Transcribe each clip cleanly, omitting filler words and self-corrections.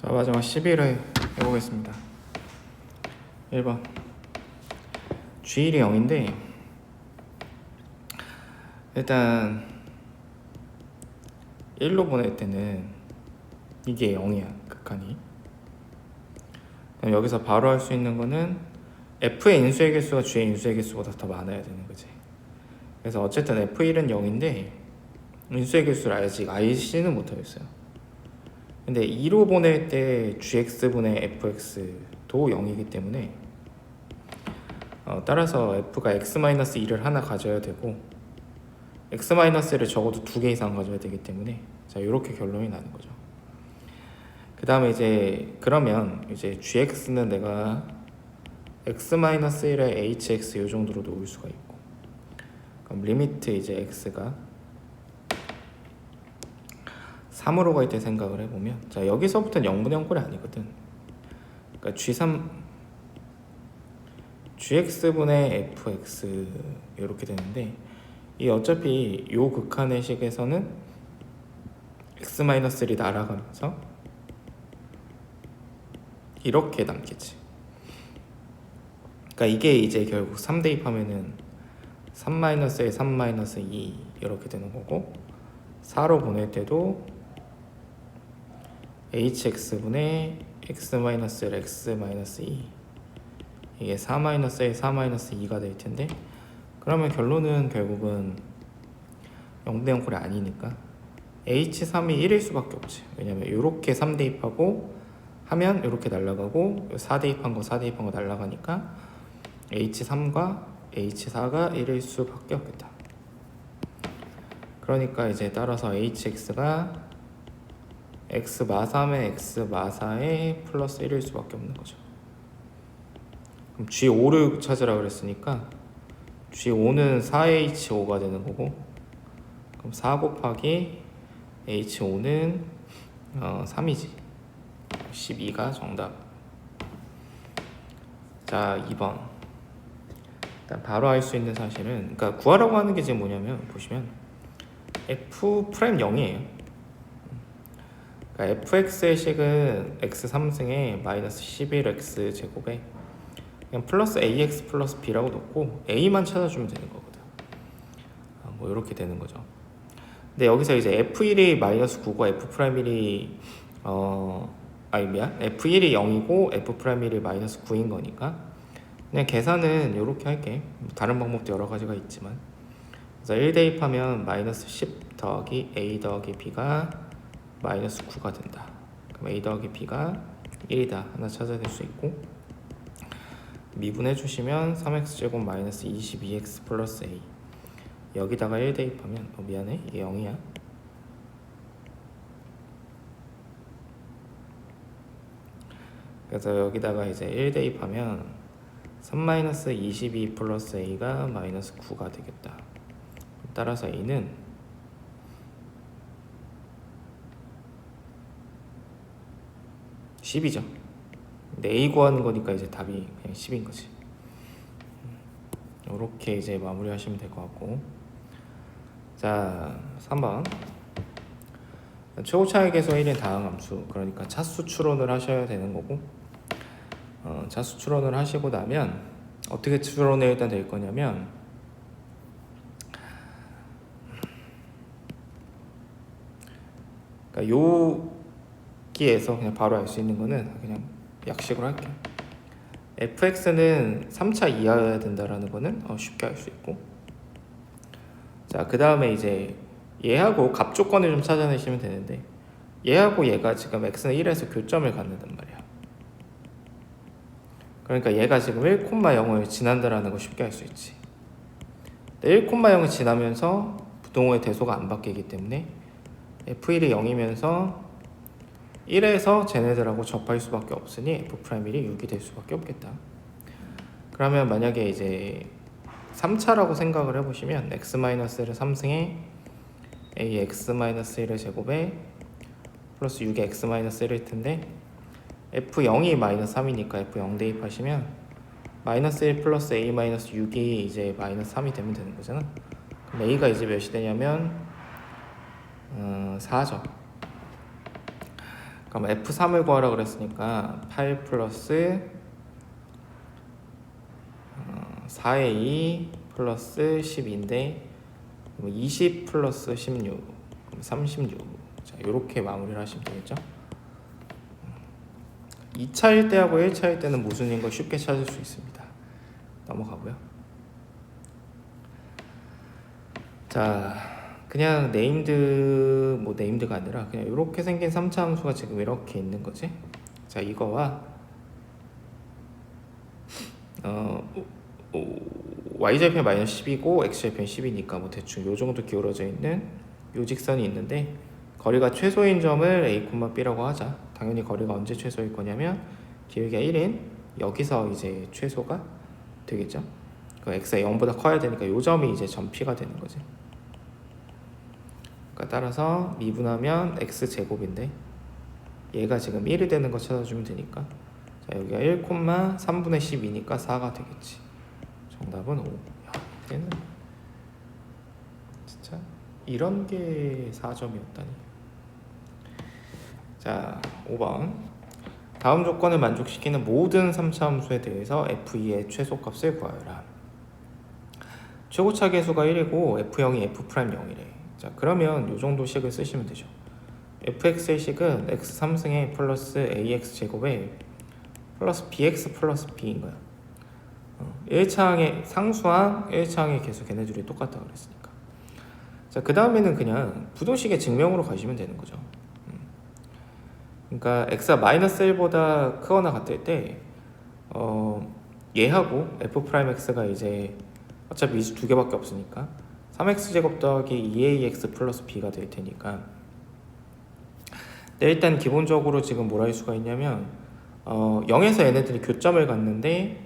자, 마지막 11회 해보겠습니다. 1번 G1이 0인데 일단 1로 보낼 때는 이게 0이야, 극한이. 그럼 여기서 바로 할 수 있는 거는 F의 인수의 개수가 G의 인수의 개수보다 더 많아야 되는 거지. 그래서 어쨌든 F1은 0인데 인수의 개수를 아직 IC는 못하겠어요. 근데 2로 보낼 때 GX분의 FX도 0이기 때문에 따라서 F가 X-2를 하나 가져야 되고 X-를 적어도 2개 이상 가져야 되기 때문에 자, 이렇게 결론이 나는 거죠. 그 다음에 이제 그러면 이제 GX는 내가 X-1에 HX 이 정도로 놓을 수가 있고, 그럼 리미트 이제 X가 3으로 갈 때 생각을 해보면, 자, 여기서부터는 0분의 0꼴이 아니거든. 그러니까 GX분의 FX 이렇게 되는데, 이 어차피 요 극한의 식에서는 X-1이 날아가면서 이렇게 남겠지. 그러니까 이게 이제 결국 3 대입하면은 3-1, 3-2 이렇게 되는 거고, 4로 보낼 때도 hx분의 x-1 x-2 이게 4-1, 4-2가 될 텐데, 그러면 결론은 결국은 0분의 0꼴이 아니니까 h3이 1일 수밖에 없지. 왜냐면 이렇게 3 대입하고 하면 이렇게 날아가고 4 대입한 거 4 대입한 거 날아가니까 h3과 h4가 1일 수밖에 없겠다. 그러니까 이제 따라서 hx가 x-3에 x-4에 플러스 1일 수밖에 없는 거죠. 그럼 G5를 찾으라 그랬으니까 G5는 4H5가 되는 거고, 그럼 4 곱하기 H5는 3이지. 12가 정답. 자, 2번. 일단 바로 알 수 있는 사실은, 그러니까 구하라고 하는 게 지금 뭐냐면 보시면 F'0이에요. 그러니까 fx의 식은 x3승에 마이너스 11x 제곱에 그냥 플러스 ax 플러스 b라고 놓고 a만 찾아주면 되는 거거든. 뭐 이렇게 되는 거죠. 근데 여기서 이제 f1이 마이너스 9고 f'1이 f1이 0이고 f'1이 마이너스 9인 거니까 그냥 계산은 이렇게 할게. 다른 방법도 여러 가지가 있지만, 그래서 1 대입하면 마이너스 10 더하기 a 더하기 b가 마이너스 9가 된다. 그럼 a 더하기 b가 1이다 하나 찾아낼 수 있고, 미분해 주시면 3x제곱 마이너스 22x 플러스 a, 여기다가 1 대입하면 미안해, 이게 0이야. 그래서 여기다가 이제 1 대입하면 3 마이너스 22 플러스 a가 마이너스 9가 되겠다. 따라서 a는 10이죠. 근데 a 구하는 거니까 이제 답이 그냥 10인 거지. 이렇게 이제 마무리 하시면 될 것 같고, 자, 3번 최고 차액에서 1인 다항함수, 그러니까 차수 추론을 하셔야 되는 거고, 차수 추론을 하시고 나면 어떻게 추론이 일단 될 거냐면, 그러니까 여기에서 그냥 바로 알 수 있는 거는 그냥 약식으로 할게요. fx는 3차 이하여야 된다라는 거는 쉽게 알 수 있고, 자, 그 다음에 이제 얘하고 값 조건을 좀 찾아내시면 되는데, 얘하고 얘가 지금 x는 1에서 교점을 갖는단 말이야. 그러니까 얘가 지금 1,0을 지난다라는 거 쉽게 알 수 있지. 1,0을 지나면서 부동호의 대소가 안 바뀌기 때문에 f1이 0이면서 1에서 쟤네들하고 접할 수밖에 없으니 f'1이 6이 될 수밖에 없겠다. 그러면 만약에 이제 3차라고 생각을 해보시면 x-1을 3승에 ax-1을 제곱에 플러스 6의 x-1일 텐데, f0이 마이너스 3이니까 f0 대입하시면 마이너스 1 플러스 a 마이너스 6이 이제 마이너스 3이 되면 되는 거잖아. 그럼 a가 이제 몇이 되냐면 4죠. 그럼 F3을 구하라 그랬으니까 8 플러스 4의 2 플러스 10인데 20 플러스 16 36. 자, 이렇게 마무리를 하시면 되겠죠. 2차일 때하고 1차일 때는 모순인 걸 쉽게 찾을 수 있습니다. 넘어가고요. 자, 그냥 네임드가 아니라 그냥 이렇게 생긴 3차 함수가 지금 이렇게 있는 거지. 자, 이거와 y절편 마이너스 10이고 x절편 10이니까 뭐 대충 요 정도 기울어져 있는 요 직선이 있는데 거리가 최소인 점을 a, b라고 하자. 당연히 거리가 언제 최소일 거냐면 길이가 1인 여기서 이제 최소가 되겠죠. 그 x가 0보다 커야 되니까 요 점이 이제 점 p가 되는 거지. 그러니까 따라서 미분하면 x제곱인데 얘가 지금 1이 되는 거 찾아주면 되니까 자, 여기가 1,3분의 12니까 4가 되겠지. 정답은 5. 야, 얘는 진짜 이런 게 4점이었다니. 자, 5번. 다음 조건을 만족시키는 모든 3차 함수에 대해서 f2의 최소값을 구하여라. 최고차 계수가 1이고 f0이 f'0이래. 자, 그러면 요 정도 식을 쓰시면 되죠. fx의 식은 x 3승에 플러스 ax 제곱에 플러스 bx 플러스 b인 거야. 1차항의 상수항, 1차항의 계수 걔네들이 똑같다 그랬으니까. 자, 그 다음에는 그냥 부등식의 증명으로 가시면 되는 거죠. 그러니까 x가 마이너스 1보다 크거나 같을 때 얘하고 f'x가 이제 어차피 이수 두 개밖에 없으니까 3x제곱 더하기 2ax 플러스 b가 될 테니까 일단 기본적으로 지금 뭘 할 수가 있냐면 0에서 얘네들이 교점을 갖는데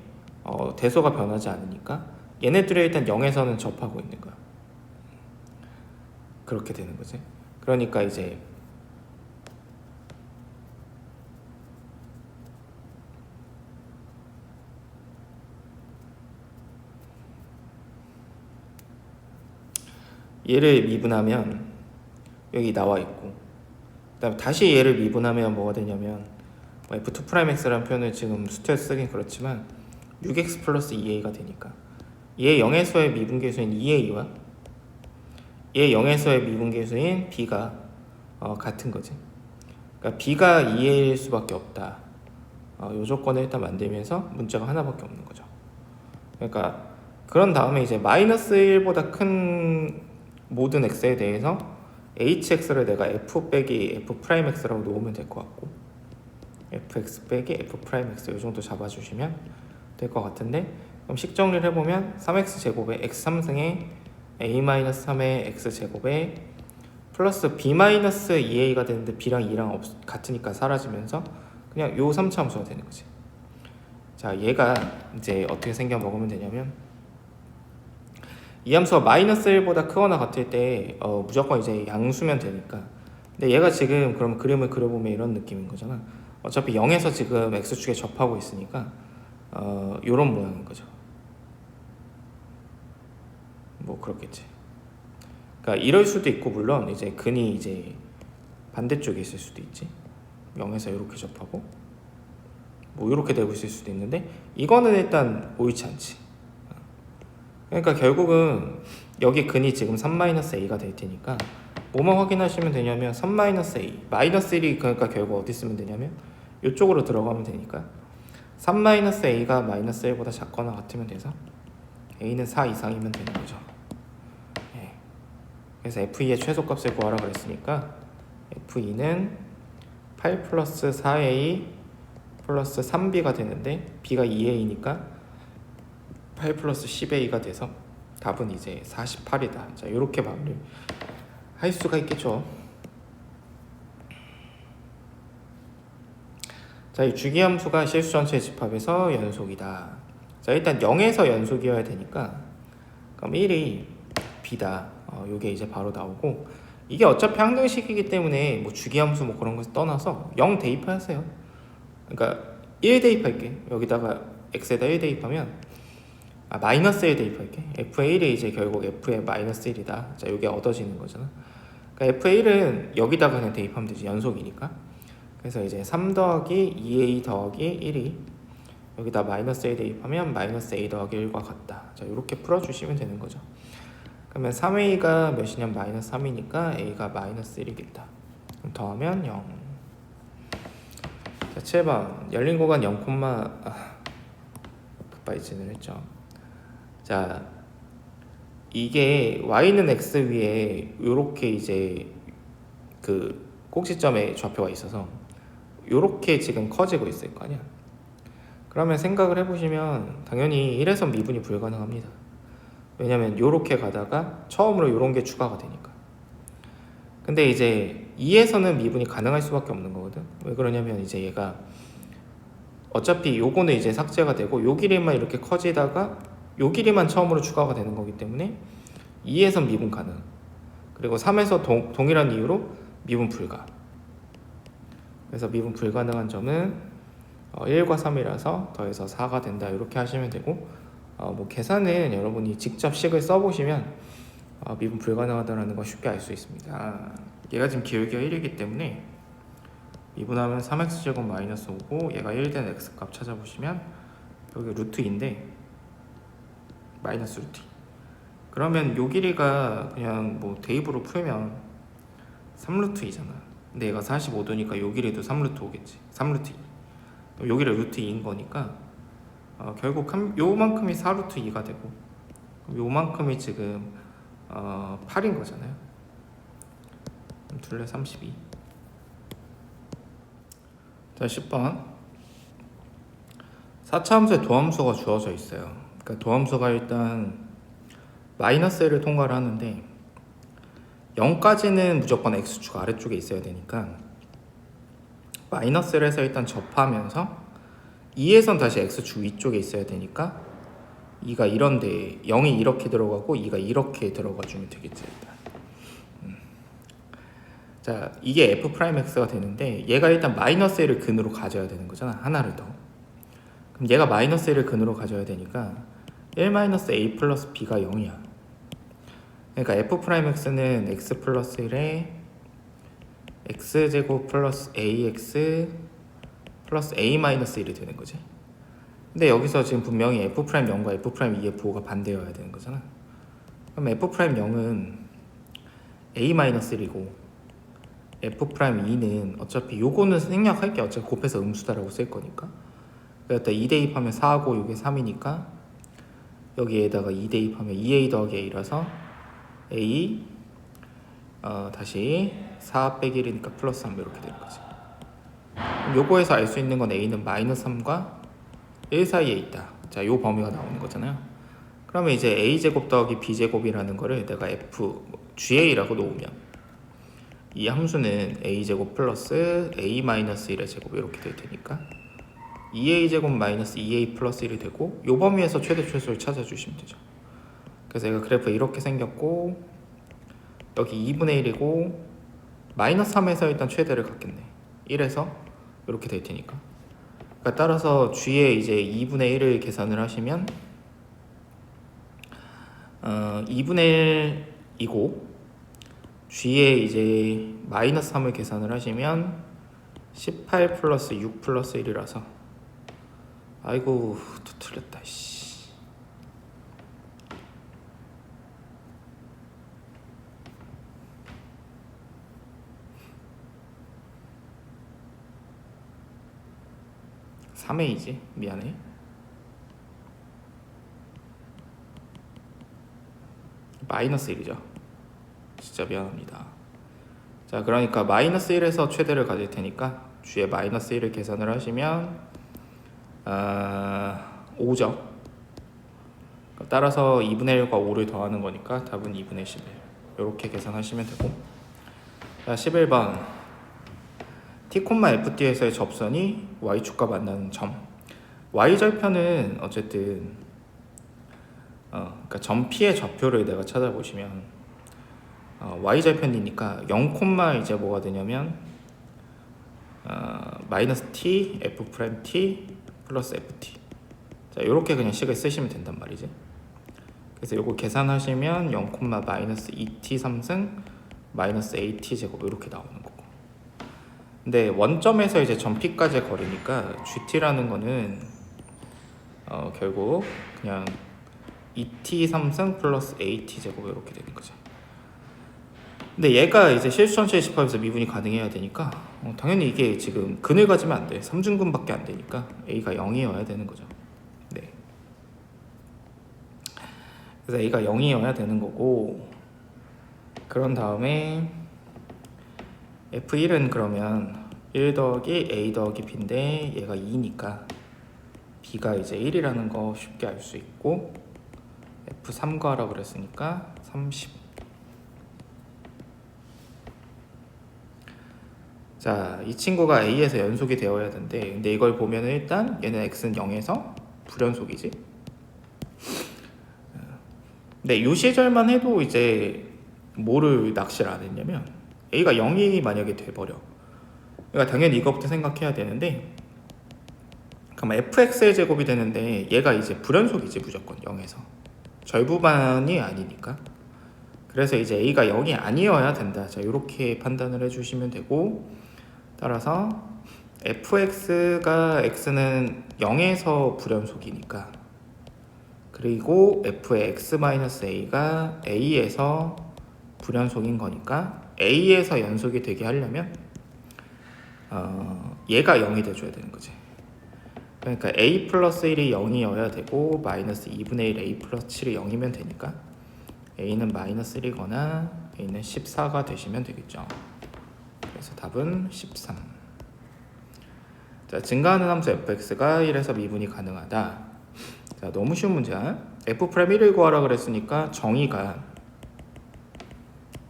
대소가 변하지 않으니까 얘네들이 일단 0에서는 접하고 있는 거야. 그렇게 되는 거지. 그러니까 이제 얘를 미분하면 여기 나와 있고 그다음 다시 얘를 미분하면 뭐가 되냐면 f2'x라는 표현을 지금 수트에서 쓰긴 그렇지만 6x 플러스 2a가 되니까 얘 0에서의 미분계수인 2a와 얘 0에서의 미분계수인 b가 같은 거지. 그러니까 b가 2a일 수밖에 없다. 요 조건을 일단 만들면서 문자가 하나밖에 없는 거죠. 그러니까 그런 다음에 이제 마이너스 1보다 큰 모든 x에 대해서 hx를 내가 f 빼기 f'x라고 놓으면 될 것 같고 fx 빼기 f'x 이 정도 잡아주시면 될 것 같은데 그럼 식 정리를 해보면 3x제곱에 x3승에 a-3의 x제곱에 플러스 b-2a가 되는데 b랑 2랑 같으니까 사라지면서 그냥 요 3차 함수가 되는 거지. 자, 얘가 이제 어떻게 생겨 먹으면 되냐면 이 함수가 마이너스 1보다 크거나 같을 때 무조건 이제 양수면 되니까 근데 얘가 지금 그럼 그림을 그려보면 이런 느낌인 거잖아. 어차피 0에서 지금 x축에 접하고 있으니까 요런 모양인 거죠. 뭐 그렇겠지. 그러니까 이럴 수도 있고 물론 이제 근이 이제 반대쪽에 있을 수도 있지. 0에서 이렇게 접하고 뭐 이렇게 되고 있을 수도 있는데 이거는 일단 옳지 않지. 그러니까 결국은 여기 근이 지금 3-a가 될 테니까 뭐만 확인하시면 되냐면 3-a 마이너스 1이 그러니까 결국 어디 쓰면 되냐면 이쪽으로 들어가면 되니까 3-a가 마이너스 1보다 작거나 같으면 돼서 a는 4 이상이면 되는 거죠. 네. 그래서 f2의 최소값을 구하라 그랬으니까 f2는 8 플러스 4a 플러스 3b가 되는데 b가 2a니까 8 플러스 10a가 돼서 답은 이제 48이다. 자, 이렇게 마무리 할 수가 있겠죠. 자, 이 주기함수가 실수 전체 집합에서 연속이다. 자, 일단 0에서 연속이어야 되니까 그럼 1이 b다. 요게 이제 바로 나오고 이게 어차피 항등식이기 때문에 뭐 주기함수 뭐 그런 거 떠나서 0 대입하세요. 그러니까 1 대입할게. 여기다가 x에다 1 대입하면 마이너스 1 대입할게. f의 1이 이제 결국 f의 마이너스 1이다. 자, 이게 얻어지는 거잖아. 그러니까 f의 1은 여기다가 그냥 대입하면 되지. 연속이니까. 그래서 이제 3 더하기 2a 더하기 1이 여기다 마이너스 a 대입하면 마이너스 a 더하기 1과 같다. 자, 이렇게 풀어주시면 되는 거죠. 그러면 3a가 몇이냐면 마이너스 3이니까 a가 마이너스 1이겠다. 그럼 더하면 0. 자, 7번 열린 구간 0, 굿바이진을 했죠. 자, 이게 y는 x 위에 이렇게 이제 그 꼭지점에 좌표가 있어서 이렇게 지금 커지고 있을 거 아니야. 그러면 생각을 해보시면 당연히 1에선 미분이 불가능합니다. 왜냐면 이렇게 가다가 처음으로 이런 게 추가가 되니까. 근데 이제 2에서는 미분이 가능할 수밖에 없는 거거든. 왜 그러냐면 이제 얘가 어차피 요거는 이제 삭제가 되고 요 길이만 이렇게 커지다가 요 길이만 처음으로 추가가 되는 거기 때문에 2에선 미분 가능. 그리고 3에서 동일한 이유로 미분 불가. 그래서 미분 불가능한 점은 1과 3이라서 더해서 4가 된다. 이렇게 하시면 되고 뭐 계산은 여러분이 직접 식을 써보시면 미분 불가능하다는 거 쉽게 알 수 있습니다. 얘가 지금 기울기가 1이기 때문에 미분하면 3x제곱 마이너스 5고 얘가 1 된 x값 찾아보시면 여기 루트 2인데 마이너스 루트 2. 그러면 요 길이가 그냥 뭐 대입으로 풀면 3루트 2잖아. 근데 얘가 45도니까 요 길이도 3루트 5겠지. 3루트 2. 요 길이 루트 2인 거니까 결국 요만큼이 4루트 2가 되고 요만큼이 지금 8인 거잖아요. 둘레 32. 자, 10번 4차 함수에 도함수가 주어져 있어요. 그러니까 도함수가 일단 마이너스 1을 통과를 하는데 0까지는 무조건 x축 아래쪽에 있어야 되니까 마이너스 1에서 일단 접하면서 2에선 다시 x축 위쪽에 있어야 되니까 2가 이런데 0이 이렇게 들어가고 2가 이렇게 들어가 주면 되겠지. 일단. 자, 이게 f'x가 되는데 얘가 일단 마이너스 1을 근으로 가져야 되는 거잖아. 하나를 더. 그럼 얘가 마이너스 1을 근으로 가져야 되니까 1-a 플러스 b가 0이야. 그러니까 f'x는 x 플러스 1에 x제곱 플러스 ax 플러스 a 마이너스 1이 되는 거지. 근데 여기서 지금 분명히 f'0과 f'2의 부호가 반대여야 되는 거잖아. 그럼 f'0은 a 마이너스 1이고 f'2는 어차피 요거는 생략할게. 어차피 곱해서 음수다라고 쓸 거니까. 그러니까 2 대입하면 4하고 요게 3이니까 여기에다가 2 대입하면 2a 더하기 a라서 a 다시 4 빼기 1이니까 플러스 3 이렇게 되는 거지. 요거에서 알 수 있는 건 a는 마이너스 3과 1 사이에 있다. 자, 요 범위가 나오는 거잖아요. 그러면 이제 a제곱 더하기 b제곱이라는 거를 내가 ga라고 놓으면 이 함수는 a제곱 플러스 a 마이너스 1의 제곱 이렇게 될 테니까 2a제곱 마이너스 2a 플러스 1이 되고 요 범위에서 최대 최소를 찾아주시면 되죠. 그래서 얘가 그래프 이렇게 생겼고 여기 2분의 1이고 마이너스 3에서 일단 최대를 갖겠네. 1에서 이렇게 될 테니까. 그러니까 따라서 g에 이제 2분의 1을 계산을 하시면 2분의 1이고 g에 이제 마이너스 3을 계산을 하시면 18 플러스 6 플러스 1이라서 아이고 또 틀렸다 씨. (3a이지) 미안해. 마이너스 1이죠. 진짜 미안합니다. 자, 그러니까 마이너스 1에서 최대를 가질 테니까 g에 마이너스 1을 계산을 하시면 5죠. 따라서 2분의 1과 5를 더하는 거니까 답은 2분의 11. 이렇게 계산하시면 되고. 자, 11번 t, ft에서의 접선이 y축과 만나는 점. y절편은 어쨌든 그러니까 점 P의 좌표를 내가 찾아보시면 y절편이니까 0, 이제 뭐가 되냐면 마이너스 t, f't 플러스 ft. 자, 이렇게 그냥 식을 쓰시면 된단 말이지. 그래서 이거 계산하시면 0, 마이너스 2t 3승 마이너스 at 제곱 이렇게 나오는 거고. 근데 원점에서 이제 점P까지의 거리니까 GT라는 거는 결국 그냥 2t 3승 플러스 AT 제곱 이렇게 되는 거죠. 근데 얘가 이제 실수전체 집합에서 미분이 가능해야 되니까 당연히 이게 지금 근을 가지면 안 돼. 3중근밖에 안 되니까 A가 0이어야 되는 거죠. 네. 그래서 A가 0이어야 되는 거고, 그런 다음에 F1은 그러면 1 더하기 A 더하기 B인데 얘가 2니까 B가 이제 1이라는 거 쉽게 알 수 있고, F3 구하라고 그랬으니까 30. 자, 이 친구가 A에서 연속이 되어야 되는데, 근데 이걸 보면은 일단 얘는 X는 0에서 불연속이지. 근데 이 시절만 해도 이제 뭐를 낚시를 안 했냐면 A가 0이 만약에 돼버려. 그러니까 당연히 이것부터 생각해야 되는데, 그럼 fx의 제곱이 되는데 얘가 이제 불연속이지 무조건 0에서. 절부반이 아니니까. 그래서 이제 A가 0이 아니어야 된다. 자, 이렇게 판단을 해주시면 되고, 따라서 fx가 x는 0에서 불연속이니까, 그리고 f의 x-a가 a에서 불연속인 거니까 a에서 연속이 되게 하려면 얘가 0이 돼줘야 되는 거지. 그러니까 a 플러스 1이 0이어야 되고 마이너스 2분의 1 a 플러스 7이 0이면 되니까 a는 마이너스 1이거나 a는 14가 되시면 되겠죠. 그래서 답은 13. 자, 증가하는 함수 fx가 1에서 미분이 가능하다. 자, 너무 쉬운 문제야. f'1을 구하라 그랬으니까 정의가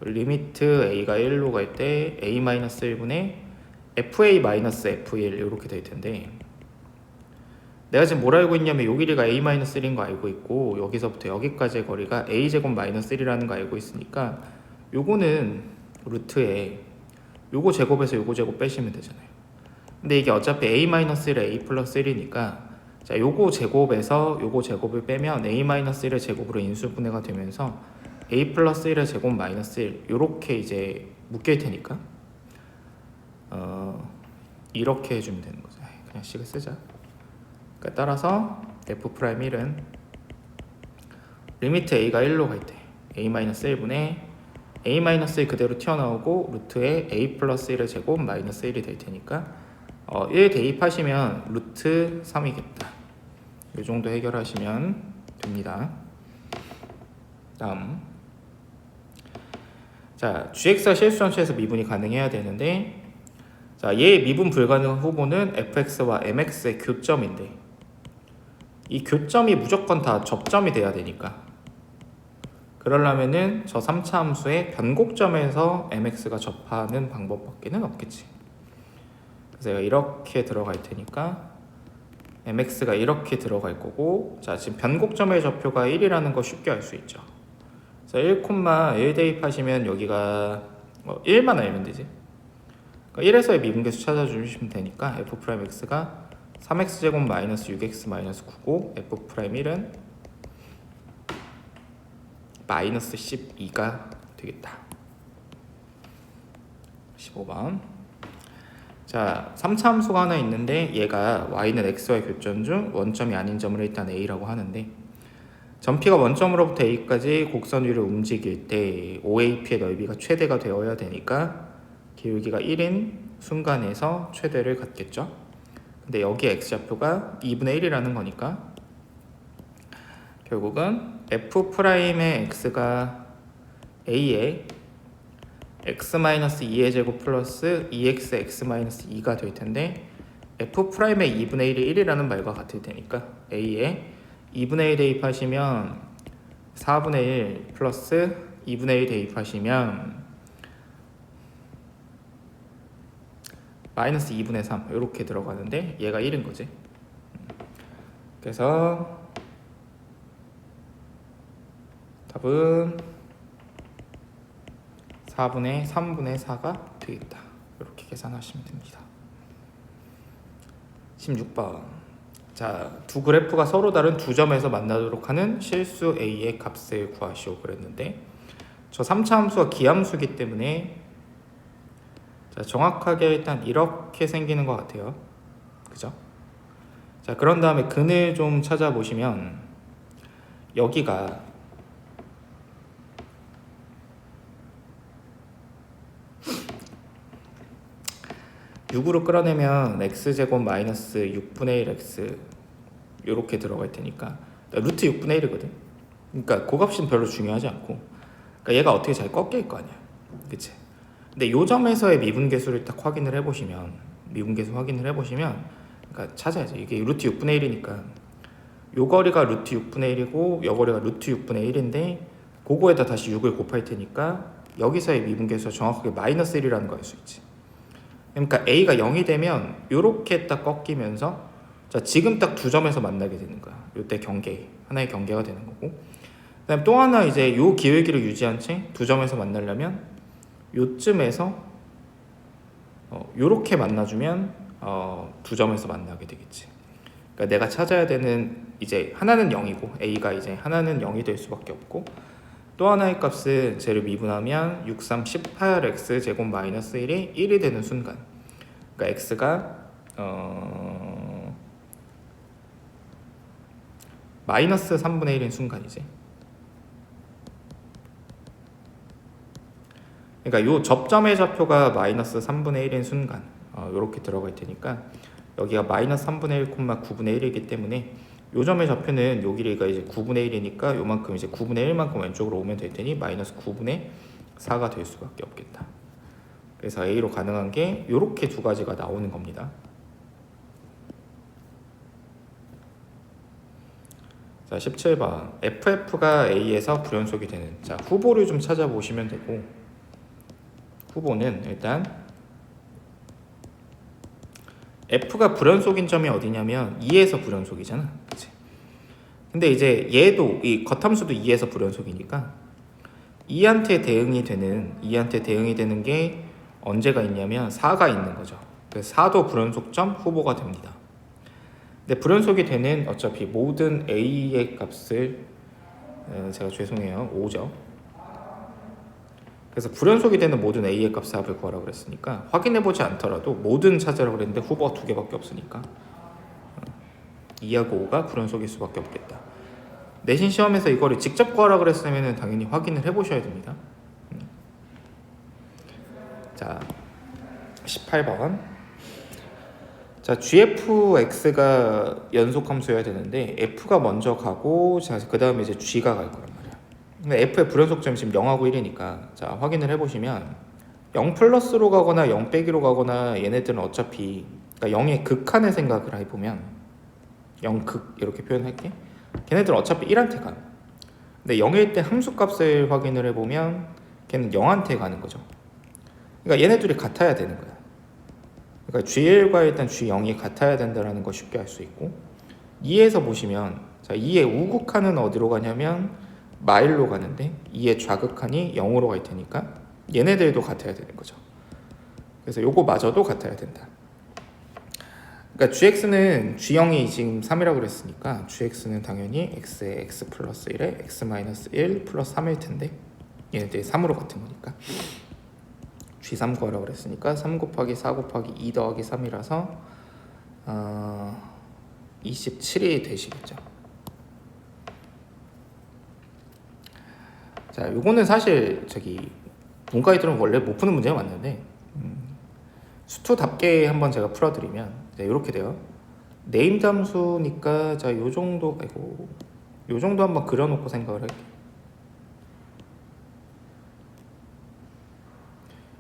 리미트 a가 1로 갈 때 a-1분의 fa-f1 이렇게 될 텐데, 내가 지금 뭘 알고 있냐면 요 길이가 a-1인 거 알고 있고, 여기서부터 여기까지의 거리가 a제곱 마이너스 1이라는 거 알고 있으니까 요거는 루트에 요거 제곱에서 요거 제곱 빼시면 되잖아요. 근데 이게 어차피 a-1에 a 플러스 1이니까, 자, 요거 제곱에서 요거 제곱을 빼면 a-1의 제곱으로 인수분해가 되면서 a 플러스 1의 제곱 마이너스 1 요렇게 이제 묶일 테니까 이렇게 해주면 되는 거죠. 그냥 식을 쓰자. 그러니까 따라서 f'1은 리미트 a가 1로 갈 때 a-1분의 a-1 그대로 튀어나오고 루트에 a 플러스 1의 제곱 마이너스 1이 될 테니까 1 대입하시면 루트 3이겠다. 이 정도 해결하시면 됩니다. 다음, 자, gx가 실수전체에서 미분이 가능해야 되는데, 자, 얘 미분 불가능한 후보는 fx와 mx의 교점인데, 이 교점이 무조건 다 접점이 돼야 되니까, 그러려면은 저 3차 함수의 변곡점에서 mx가 접하는 방법밖에는 없겠지. 그래서 얘가 이렇게 들어갈 테니까 mx가 이렇게 들어갈 거고, 자, 지금 변곡점의 좌표가 1이라는 거 쉽게 알 수 있죠. 그래서 1,1 대입하시면 여기가 1만 알면 되지. 그러니까 1에서의 미분계수 찾아주시면 되니까 f'x가 3x제곱 마이너스 6x 마이너스 9고 f'1은 마이너스 12가 되겠다. 15번. 자, 3차 함수가 하나 있는데 얘가 y는 x와의 교점 중 원점이 아닌 점을 일단 a라고 하는데, 점P가 원점으로부터 a까지 곡선 위를 움직일 때 OAP의 넓이가 최대가 되어야 되니까 기울기가 1인 순간에서 최대를 갖겠죠. 근데 여기 x좌표가 2분의 1이라는 거니까 결국은 f'의 x가 a의 x-2의 제곱 플러스 2x x-2가 될 텐데, f'의 2분의 1이 1이라는 말과 같을 테니까 a의 2분의 1 대입하시면 4분의 1 플러스 2분의 1 대입하시면 마이너스 2분의 3 이렇게 들어가는데 얘가 1인 거지. 그래서 답은 4분의 3분의 4가 되겠다. 이렇게 계산하시면 됩니다. 16번. 자, 두 그래프가 서로 다른 두 점에서 만나도록 하는 실수 a의 값을 구하시오 그랬는데, 저 3차 함수가 기함수이기 때문에 자, 정확하게 일단 이렇게 생기는 것 같아요. 그죠? 자, 그런 다음에 근을 좀 찾아보시면 여기가 6으로 끌어내면 x제곱 마이너스 6분의 1 x 이렇게 들어갈 테니까 루트 6분의 1이거든. 그러니까 그 값은 별로 중요하지 않고, 그러니까 얘가 어떻게 잘 꺾일 거 아니야, 그치? 근데 요 점에서의 미분계수를 딱 확인을 해보시면, 그러니까 찾아야지. 이게 루트 6분의 1이니까 요 거리가 루트 6분의 1이고 요 거리가 루트 6분의 1인데 그거에다 다시 6을 곱할 테니까 여기서의 미분계수가 정확하게 마이너스 1이라는 거 알 수 있지. 그러니까 A가 0이 되면 요렇게 딱 꺾이면서, 자, 지금 딱 두 점에서 만나게 되는 거야. 요때 경계, 하나의 경계가 되는 거고, 그다음 또 하나 이제 요 기울기를 유지한 채 두 점에서 만나려면 요쯤에서 요렇게 만나주면 두 점에서 만나게 되겠지. 그러니까 내가 찾아야 되는, 이제 하나는 0이고 A가 이제 하나는 0이 될 수밖에 없고, 또 하나의 값은 쟤를 미분하면 6, 3, 18x 제곱 마이너스 1이 1이 되는 순간, 그러니까 x가 마이너스 3분의 1인 순간이지. 그러니까 요 접점의 좌표가 마이너스 3분의 1인 순간 요렇게 들어갈 테니까 여기가 마이너스 3분의 1, 9분의 1이기 때문에 요 점의 좌표는 요 길이가 이제 9분의 1이니까 요만큼 이제 9분의 1만큼 왼쪽으로 오면 될 테니 마이너스 9분의 4가 될 수밖에 없겠다. 그래서 A로 가능한 게 요렇게 두 가지가 나오는 겁니다. 자, 17번 FF가 A에서 불연속이 되는, 자, 후보를 좀 찾아보시면 되고, 후보는 일단 F가 불연속인 점이 어디냐면 2에서 불연속이잖아, 그치? 근데 이제 얘도 이 겉함수도 2에서 불연속이니까 2한테 대응이 되는 게 언제가 있냐면 4가 있는 거죠. 그래서 4도 불연속점 후보가 됩니다. 근데 불연속이 되는 어차피 모든 A의 값을 제가 죄송해요, 5죠. 그래서 불연속이 되는 모든 A의 값의 합을 구하라고 그랬으니까 확인해보지 않더라도 모든 찾으라고 그랬는데 후보가 2개밖에 없으니까 2하고 5가 불연속일 수밖에 없겠다. 내신 시험에서 이거를 직접 구하라고 그랬으면 당연히 확인을 해보셔야 됩니다. 자, 18번. 자, gfx가 연속함수여야 되는데 f가 먼저 가고, 자, 그 다음에 이제 g가 갈 거란 말이야. 근데 f의 불연속점이 지금 0하고 1이니까 자, 확인을 해보시면 0 플러스로 가거나 0 빼기로 가거나 얘네들은 어차피, 그러니까 0의 극한의 생각을 해보면 0극 이렇게 표현할게. 걔네들은 어차피 1한테 가. 근데 0일 때 함수값을 확인을 해보면 걔는 0한테 가는 거죠. 그러니까 얘네들이 같아야 되는 거야. 그러니까 G1과 일단 G0이 같아야 된다는 거 쉽게 알 수 있고, 2에서 보시면, 자, 2의 우극한은 어디로 가냐면 마일로 가는데 2의 좌극한이 0으로 갈 테니까 얘네들도 같아야 되는 거죠. 그래서 요거 마저도 같아야 된다. 그러니까 gx는 g0이 지금 3이라고 그랬으니까 gx는 당연히 x의 x 플러스 1에 x 마이너스 1 플러스 3일 텐데 얘네들이 3으로 같은 거니까 g3 구하라고 그랬으니까 3 곱하기 4 곱하기 2 더하기 3이라서 27이 되시겠죠. 자, 요거는 사실 저기 문과이들은 원래 못 푸는 문제가 맞는데 수투답게 한번 제가 풀어드리면 이렇게 돼요. 네임드 함수니까 자, 요 정도 한번 그려놓고 생각을 할게요.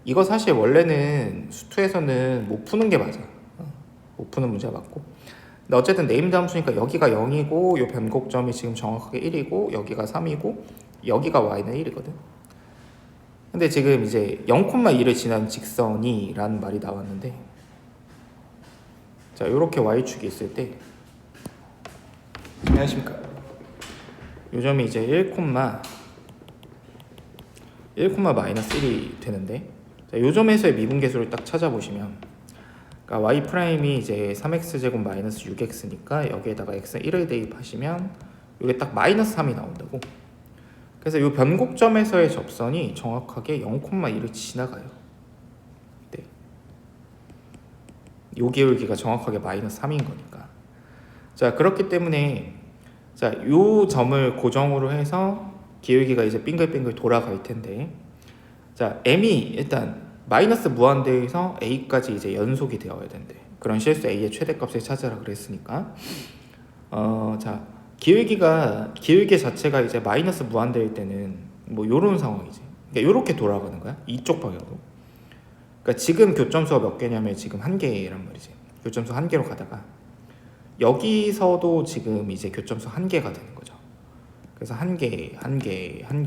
이거 사실 원래는 수투에서는 못 푸는 게 맞아. 못 푸는 문제가 맞고. 근데 어쨌든 네임드 함수니까 여기가 0이고 요 변곡점이 지금 정확하게 1이고 여기가 3이고 여기가 y는 1이거든. 근데 지금 이제 0,2를 지난 직선이 라는 말이 나왔는데, 자, 요렇게 y축이 있을 때 안녕하십니까, 요 점이 이제 1, 마이너스 1이 되는데, 자, 요 점에서의 미분계수를 딱 찾아보시면, 그러니까 y 프라임이 이제 3x 제곱 마이너스 6x니까 여기에다가 x 1을 대입하시면 이게 딱 마이너스 3이 나온다고. 그래서 이 변곡점에서의 접선이 정확하게 0,1을 지나가요. 네. 요 기울기가 정확하게 마이너스 3인 거니까. 자, 그렇기 때문에 자, 요 점을 고정으로 해서 기울기가 이제 빙글빙글 돌아갈 텐데, 자, m이 일단 마이너스 무한대에서 a까지 이제 연속이 되어야 된대. 그런 실수 a의 최대값을 찾으라 그랬으니까. 자, 기울기 자체가 이제 마이너스 무한대일 때는 뭐 요런 상황이지. 그러니까 요렇게 돌아가는 거야. 이쪽 방향으로. 그러니까 지금 교점수가 몇 개냐면 지금 한 개란 말이지. 교점수 한 개로 가다가 여기서도 지금 이제 교점수 한 개가 되는 거죠. 그래서 한 개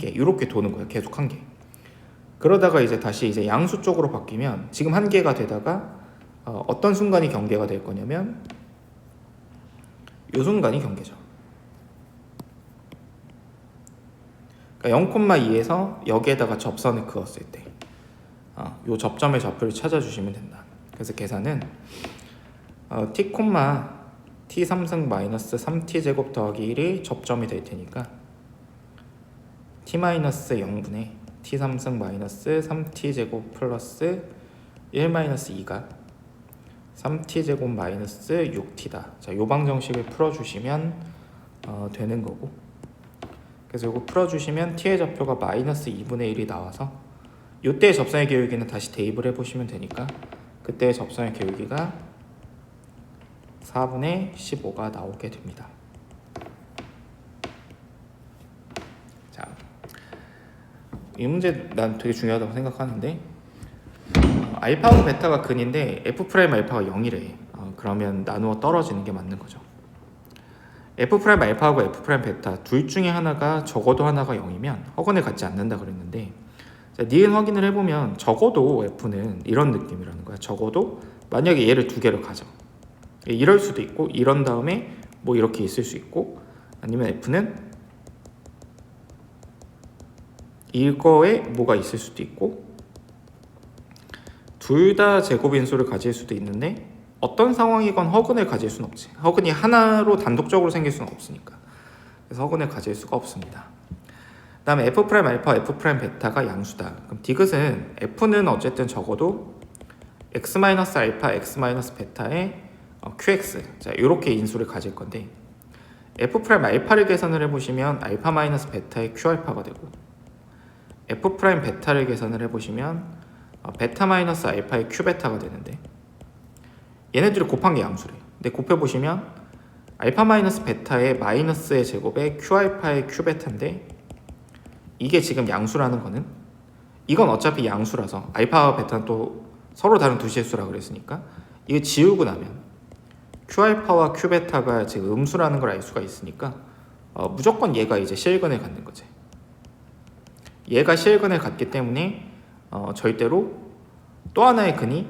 이렇게 도는 거예요. 계속 한 개. 그러다가 이제 다시 이제 양수 쪽으로 바뀌면 지금 한 개가 되다가 어떤 순간이 경계가 될 거냐면 이 순간이 경계죠. 그러니까 0,2에서 여기에다가 접선을 그었을 때, 이 접점의 좌표를 찾아주시면 된다. 그래서 계산은 t, t 3승 마이너스 3t 제곱 더하기 1이 접점이 될 테니까 t 마이너스 0분의 t 3승 마이너스 3t 제곱 플러스 1 마이너스 2가 3t 제곱 마이너스 6t다. 자, 요 방정식을 풀어주시면 되는 거고, 그래서 이거 풀어주시면 t의 좌표가 마이너스 2분의 1이 나와서 이때의 접선의 기울기는 다시 대입을 해보시면 되니까 그때의 접선의 기울기가 4분의 15가 나오게 됩니다. 자, 이 문제 난 되게 중요하다고 생각하는데, 알파하고 베타가 근인데 f 프라임 알파가 0이래. 그러면 나누어 떨어지는 게 맞는 거죠. f 프라임 알파하고 f 프라임 베타 둘 중에 하나가 적어도 하나가 0이면 허근을 갖지 않는다 그랬는데, 자, 니은 확인을 해보면 적어도 f는 이런 느낌이라는 거야. 적어도 만약에 얘를 두 개를 가져. 이럴 수도 있고 이런 다음에 뭐 이렇게 있을 수 있고, 아니면 f는 이거에 뭐가 있을 수도 있고, 둘 다 제곱인수를 가질 수도 있는데 어떤 상황이건 허근을 가질 수는 없지. 허근이 하나로 단독적으로 생길 수는 없으니까. 그래서 허근을 가질 수가 없습니다. 그 다음에 f 프라임 알파, f 프라임 베타가 양수다. 그럼 디귿은 f는 어쨌든 적어도 x 마이너스 알파, x 마이너스 베타의 qx, 자, 이렇게 인수를 가질 건데, f 프라임 알파를 계산을 해보시면 알파 마이너스 베타의 q알파가 되고, f 프라임 베타를 계산을 해보시면 베타 마이너스 알파의 q베타가 되는데, 얘네들을 곱한 게 양수래. 근데 곱해보시면 알파 마이너스 베타의 마이너스의 제곱에 q알파의 q베타인데, 이게 지금 양수라는 거는, 이건 어차피 양수라서 알파와 베타는 또 서로 다른 두 실수라 그랬으니까 이거 지우고 나면 q알파와 q베타가 지금 음수라는 걸 알 수가 있으니까 무조건 얘가 이제 실근을 갖는 거지. 얘가 실근을 갖기 때문에 절대로 또 하나의 근이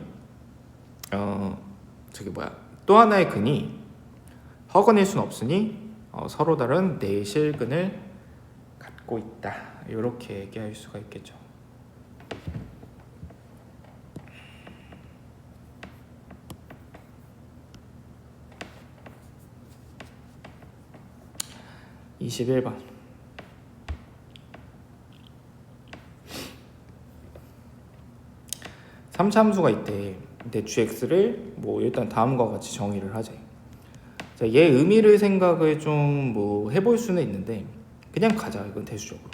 또 하나의 근이 허근일 수는 없으니 서로 다른 내실근을 갖고 있다. 이렇게 얘기할 수가 있겠죠. (21번) 삼차함수가 있대. 근데 gx를 뭐 일단 다음과 같이 정의를 하재. 자, 얘 의미를 생각을 좀 뭐 해볼 수는 있는데 그냥 가자. 이건 대수적으로.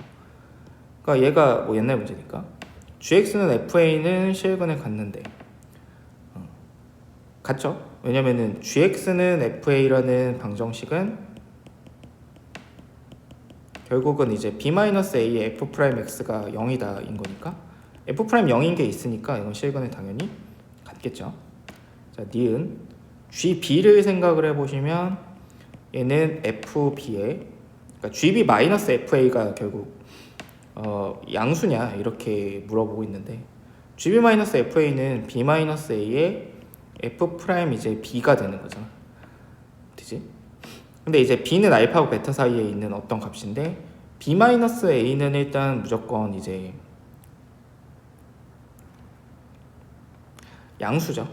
그러니까 얘가 뭐 옛날 문제니까 gx는 fa는 실근을 갖는데 같죠? 왜냐면은 gx는 fa라는 방정식은 결국은 이제 b-a의 f'x가 0이다 인 거니까 f'0인 게 있으니까 이건 실근을 당연히 갖겠죠. 자, 니은 gb를 생각을 해보시면 얘는 fb에, 그러니까 gb-fa가 결국 양수냐 이렇게 물어보고 있는데, gb-fa는 b-a의 f' 이제 b가 되는 거잖아. 되지? 근데 이제 b는 알파하고 베타 사이에 있는 어떤 값인데, b-a는 일단 무조건 이제 양수죠.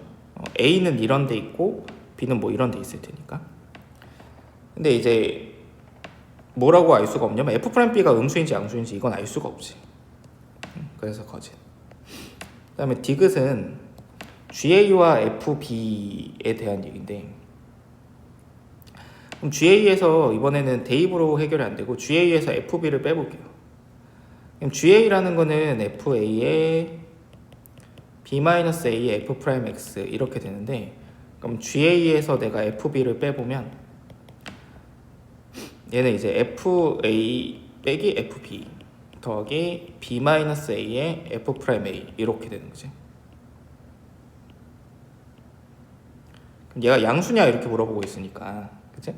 a는 이런 데 있고 b는 뭐 이런 데 있을 테니까. 근데 이제 뭐라고 알 수가 없냐면 f'b가 음수인지 양수인지 이건 알 수가 없지. 그래서 거짓. 그 다음에 디귿은 GA와 FB에 대한 얘기인데, 그럼 GA에서 이번에는 대입으로 해결이 안 되고 GA에서 FB를 빼볼게요. 그럼 GA라는 거는 FA에 B-A에 F'X 이렇게 되는데, 그럼 GA에서 내가 FB를 빼보면 얘는 이제 FA 빼기 FB 더하기 B-A에 F'A 이렇게 되는 거지. 그럼 얘가 양수냐 이렇게 물어보고 있으니까, 그치?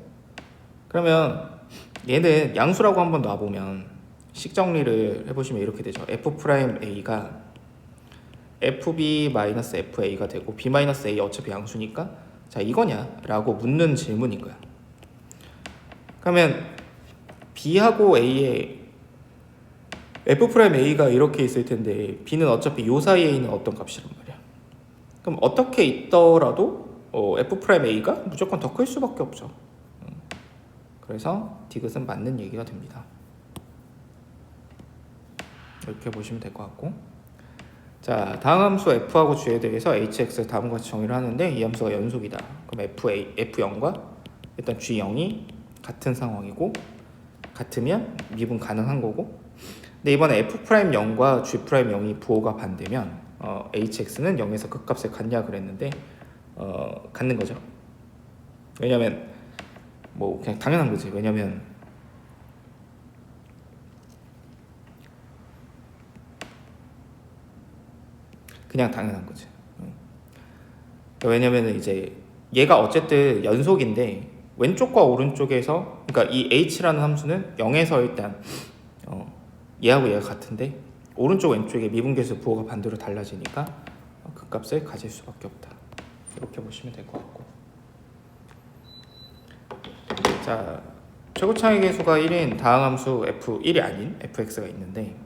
그러면 얘는 양수라고 한번 놔보면 식 정리를 해보시면 이렇게 되죠. F'A가 FB-FA가 되고 B-A 어차피 양수니까 자 이거냐? 라고 묻는 질문인 거야. 그러면 B하고 A에 F'A가 이렇게 있을 텐데 B는 어차피 요 사이에 있는 어떤 값이란 말이야. 그럼 어떻게 있더라도 F'A가 무조건 더 클 수밖에 없죠. 그래서 디귿은 맞는 얘기가 됩니다. 이렇게 보시면 될 것 같고, 자 다음 함수 f하고 g에 대해서 hx를 다음과 같이 정의를 하는데 이 함수가 연속이다. 그럼 f0과 일단 g0이 같은 상황이고 같으면 미분 가능한 거고, 근데 이번에 f'0과 g'0이 부호가 반대면 hx는 0에서 극값을 갖냐 그랬는데 갖는 거죠. 왜냐면 뭐 그냥 당연한 거지. 왜냐면 그냥 당연한 거지. 왜냐면은 이제 얘가 어쨌든 연속인데 왼쪽과 오른쪽에서, 그러니까 이 h라는 함수는 0에서 일단 얘하고 얘가 같은데 오른쪽 왼쪽에 미분계수 부호가 반대로 달라지니까 그 값을 가질 수밖에 없다. 이렇게 보시면 될 것 같고, 자 최고차의 계수가 1인 다항함수 f1이 아닌 fx가 있는데,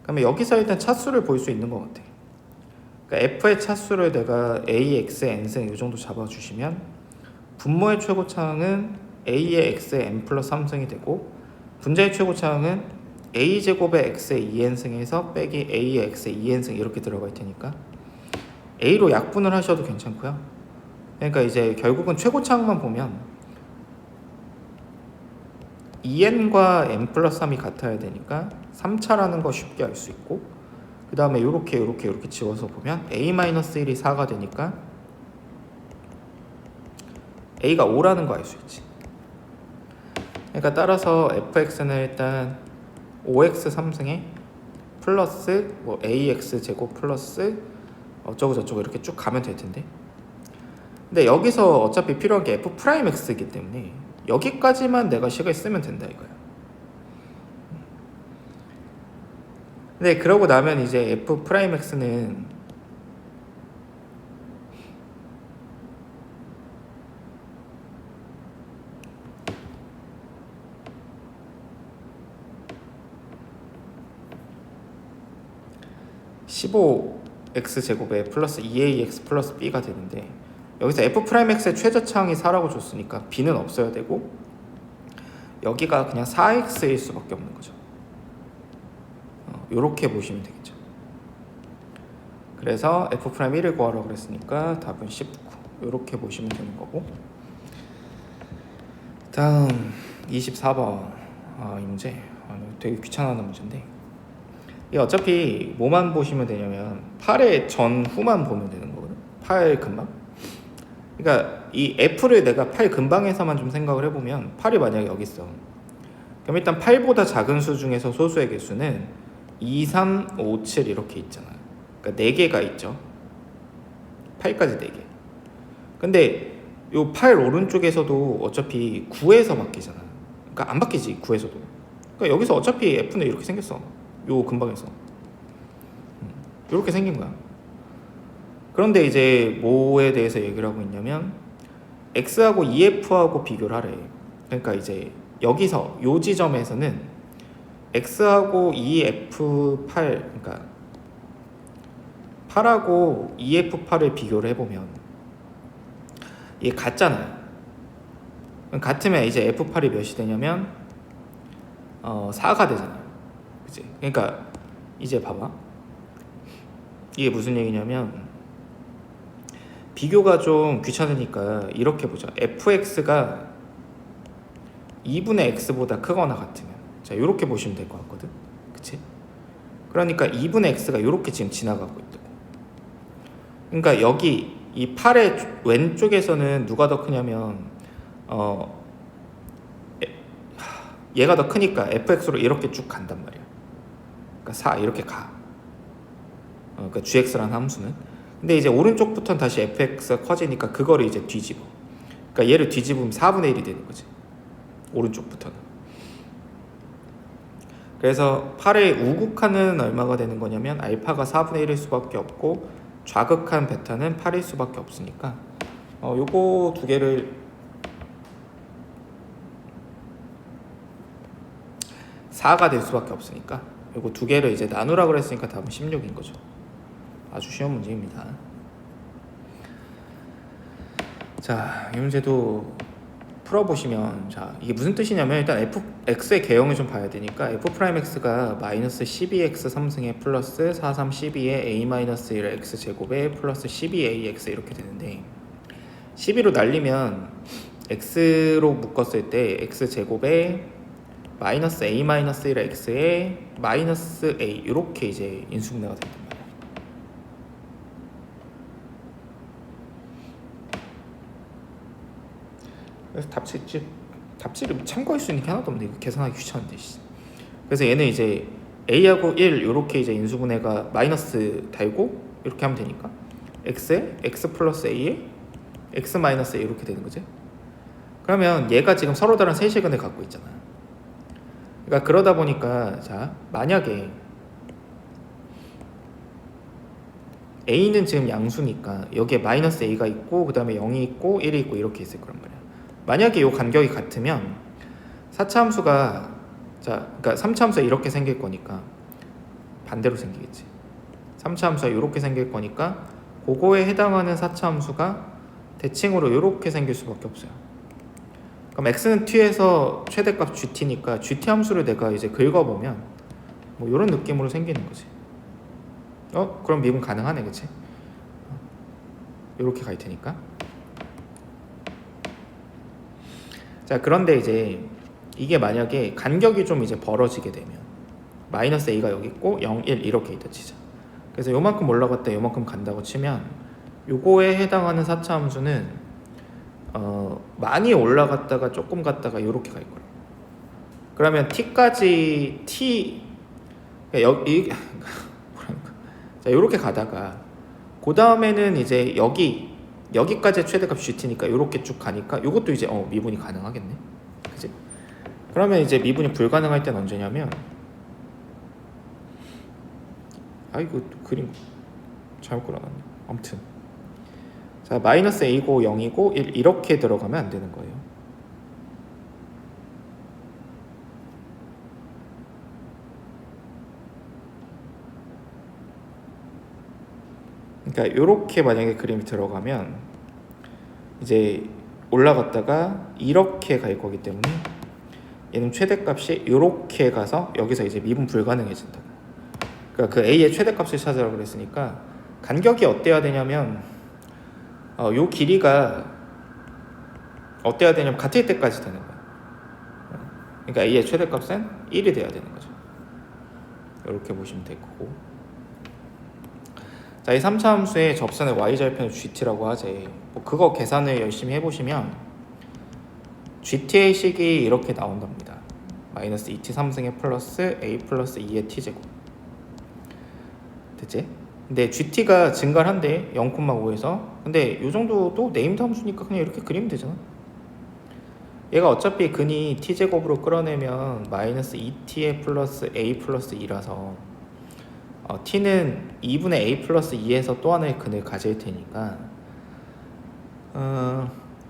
그러면 여기서 일단 차수를 볼 수 있는 것 같아. 그러니까 f의 차수를 내가 a, x, n승 이 정도 잡아주시면 분모의 최고차항은 a의 x의 n 플러스 3승이 되고 분자의 최고차항은 a제곱의 x의 2n승에서 빼기 a의 x의 2n승 이렇게 들어갈 테니까 a로 약분을 하셔도 괜찮고요. 그러니까 이제 결국은 최고차항만 보면 2n과 n 플러스 3이 같아야 되니까 3차라는 거 쉽게 알 수 있고, 그 다음에 이렇게 지워서 보면 a-1이 4가 되니까 a가 5라는 거 알 수 있지. 그러니까 따라서 fx는 일단 5x 3승에 플러스 뭐 ax 제곱 플러스 어쩌고 저쩌고 이렇게 쭉 가면 될 텐데, 근데 여기서 어차피 필요한 게 f'x이기 때문에 여기까지만 내가 식을 쓰면 된다 이거야. 근데 그러고 나면 이제 f'x는 (15x) 플러스 2ax 플러스 b가 되는데, 여기서 f'x의 최저차항이 4라고 줬으니까 b는 없어야 되고 여기가 그냥 4x일 수밖에 없는 거죠. 이렇게 보시면 되겠죠. 그래서 f'1을 구하라고 그랬으니까 답은 19 이렇게 보시면 되는 거고, 다음 24번 이 문제 되게 귀찮아하는 문제인데, 이 어차피 뭐만 보시면 되냐면 8의 전후만 보면 되는 거거든. 8 근방. 그러니까 이 f를 내가 8 근방에서만 좀 생각을 해보면 8이 만약에 여기 있어. 그럼 일단 8보다 작은 수 중에서 소수의 개수는 2, 3, 5, 7 이렇게 있잖아. 그러니까 4개가 있죠. 8까지 4개. 근데 요 8 오른쪽에서도 어차피 9에서 바뀌잖아. 그러니까 안 바뀌지 9에서도. 그러니까 여기서 어차피 f는 이렇게 생겼어. 요 근방에서 이렇게 생긴 거야. 그런데 이제 뭐에 대해서 얘기를 하고 있냐면 x하고 2f하고 비교를 하래. 그러니까 이제 여기서 요 지점에서는 x하고 2f8 그러니까 8하고 2f8을 비교를 해보면 이게 같잖아요. 같으면 이제 f8이 몇이 되냐면 4가 되잖아요. 그치? 그러니까 이제 봐봐. 이게 무슨 얘기냐면 비교가 좀 귀찮으니까 이렇게 보자. fx가 2분의 x보다 크거나 같으면, 자 이렇게 보시면 될 것 같거든. 그치? 그러니까 2분의 x가 이렇게 지금 지나가고 있다고. 그러니까 여기 이 8의 왼쪽에서는 누가 더 크냐면 얘가 더 크니까 fx로 이렇게 쭉 간단 말이야. 그러니까 4 이렇게 가. 그러니까 gx라는 함수는. 근데 이제 오른쪽부터는 다시 fx가 커지니까 그거를 이제 뒤집어. 그러니까 얘를 뒤집으면 4분의 1이 되는 거지. 오른쪽부터는. 그래서 8의 우극한은 얼마가 되는 거냐면 알파가 4분의 1일 수밖에 없고 좌극한 베타는 8일 수밖에 없으니까 요거 두 개를 4가 될 수밖에 없으니까 요거 두 개를 이제 나누라 그랬으니까 답은 16인 거죠. 아주 쉬운 문제입니다. 자, 이 문제도 풀어보시면, 자 이게 무슨 뜻이냐면 일단 x의 개형을 좀 봐야 되니까 f'x가 마이너스 12x 3승에 플러스 43 12에 a-1 x 제곱에 플러스 12ax 이렇게 되는데 12로 날리면 x로 묶었을 때 x 제곱에 마이너스 a-1 x에 마이너스 a 이렇게 이제 인수분해가 된단 말이야. 그래서 답지를 참고할 수 있는 게 하나도 없는데 이거 계산하기 귀찮은데. 그래서 얘는 이제 a하고 1 이렇게 이제 인수분해가 마이너스 달고 이렇게 하면 되니까 x에 x 플러스 a에 x 마이너스 a 이렇게 되는 거지. 그러면 얘가 지금 서로 다른 세시근을 갖고 있잖아. 그러니까 그러다 보니까 자 만약에 a는 지금 양수니까 여기에 마이너스 a가 있고 그 다음에 0이 있고 1이 있고 이렇게 있을 거란 말이야. 만약에 이 간격이 같으면 4차 함수가 그러니까 3차 함수가 이렇게 생길 거니까 반대로 생기겠지. 3차 함수가 이렇게 생길 거니까 그거에 해당하는 4차 함수가 대칭으로 이렇게 생길 수밖에 없어요. 그럼 x는 t에서 최대값 gt니까 gt 함수를 내가 이제 긁어보면 뭐 이런 느낌으로 생기는 거지. 그럼 미분 가능하네, 그치? 이렇게 갈 테니까. 자, 그런데 이제 이게 만약에 간격이 좀 이제 벌어지게 되면 마이너스 a가 여기 있고 0, 1 이렇게 있다 치자. 그래서 요만큼 올라갔다 요만큼 간다고 치면 요거에 해당하는 4차 함수는 많이 올라갔다가 조금 갔다가 이렇게 갈 거예요. 그러면 t까지 여기 자 이렇게 가다가 그 다음에는 이제 여기까지 최대값 gt니까 이렇게 쭉 가니까 이것도 이제 미분이 가능하겠네. 그치? 그러면 이제 미분이 불가능할 때는 언제냐면 이거 그림 잘못 그려놨네. 아무튼 자 마이너스 a고 0이고 1 이렇게 들어가면 안 되는 거예요. 그러니까 이렇게 만약에 그림이 들어가면 이제 올라갔다가 이렇게 갈 거기 때문에 얘는 최대값이 이렇게 가서 여기서 이제 미분 불가능해진다. 그러니까 그 a의 최대값을 찾으라고 그랬으니까 간격이 어때야 되냐면 요 길이가 어때야 되냐면 같을 때까지 되는 거야. 그러니까 a의 최대값은 1이 돼야 되는 거죠. 이렇게 보시면 될 거고. 자, 이 3차 함수의 접선의 y절편을 gt라고 하지. 뭐 그거 계산을 열심히 해보시면 gt의 식이 이렇게 나온답니다. 마이너스 2t 3승의 플러스 a 플러스 2의 t제곱. 됐지? 근데 gt가 증가를 한대 0,5에서. 근데 이 정도도 네임드 함수니까 그냥 이렇게 그리면 되잖아. 얘가 어차피 근이 t제곱으로 끌어내면 마이너스 2t의 플러스 a 플러스 2라서 t는 2분의 a 플러스 2에서 또 하나의 근을 가질 테니까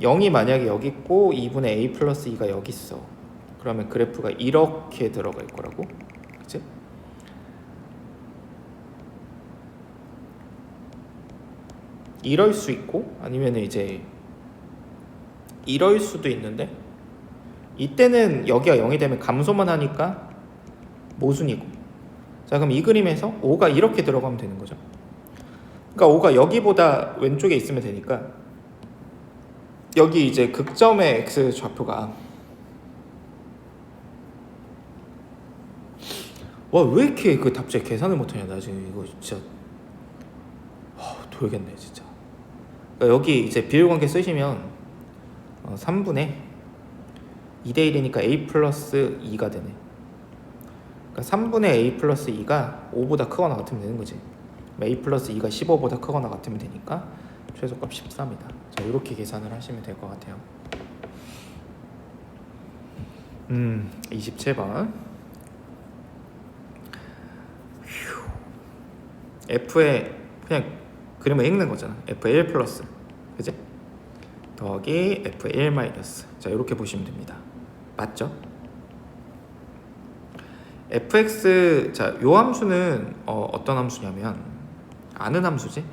0이 만약에 여기 있고 2분의 a 플러스 2가 여기 있어. 그러면 그래프가 이렇게 들어갈 거라고. 그치? 이럴 수 있고 아니면 이제 이럴 수도 있는데 이때는 여기가 0이 되면 감소만 하니까 모순이고. 자, 그럼 이 그림에서 5가 이렇게 들어가면 되는 거죠. 그러니까 O가 여기보다 왼쪽에 있으면 되니까 여기 이제 극점의 X 좌표가 와 왜 이렇게 그 답지 계산을 못하냐 나 지금 이거 진짜 돌겠네 진짜. 그러니까 여기 이제 비율관계 쓰시면 3분의 2대1이니까 A 플러스 2가 되네. 그러니까 3분의 A 플러스 2가 5보다 크거나 같으면 되는 거지. A 플러스 2가 15보다 크거나 같으면 되니까 최소값 13이다. 자, 이렇게 계산을 하시면 될 것 같아요. 27번. F에 그냥 그림을 읽는 거잖아. F1 플러스, 그지? 더하기 F1 마이너스. 자, 이렇게 보시면 됩니다. 맞죠? fx, 자, 요 함수는 어떤 함수냐면 아는 함수지.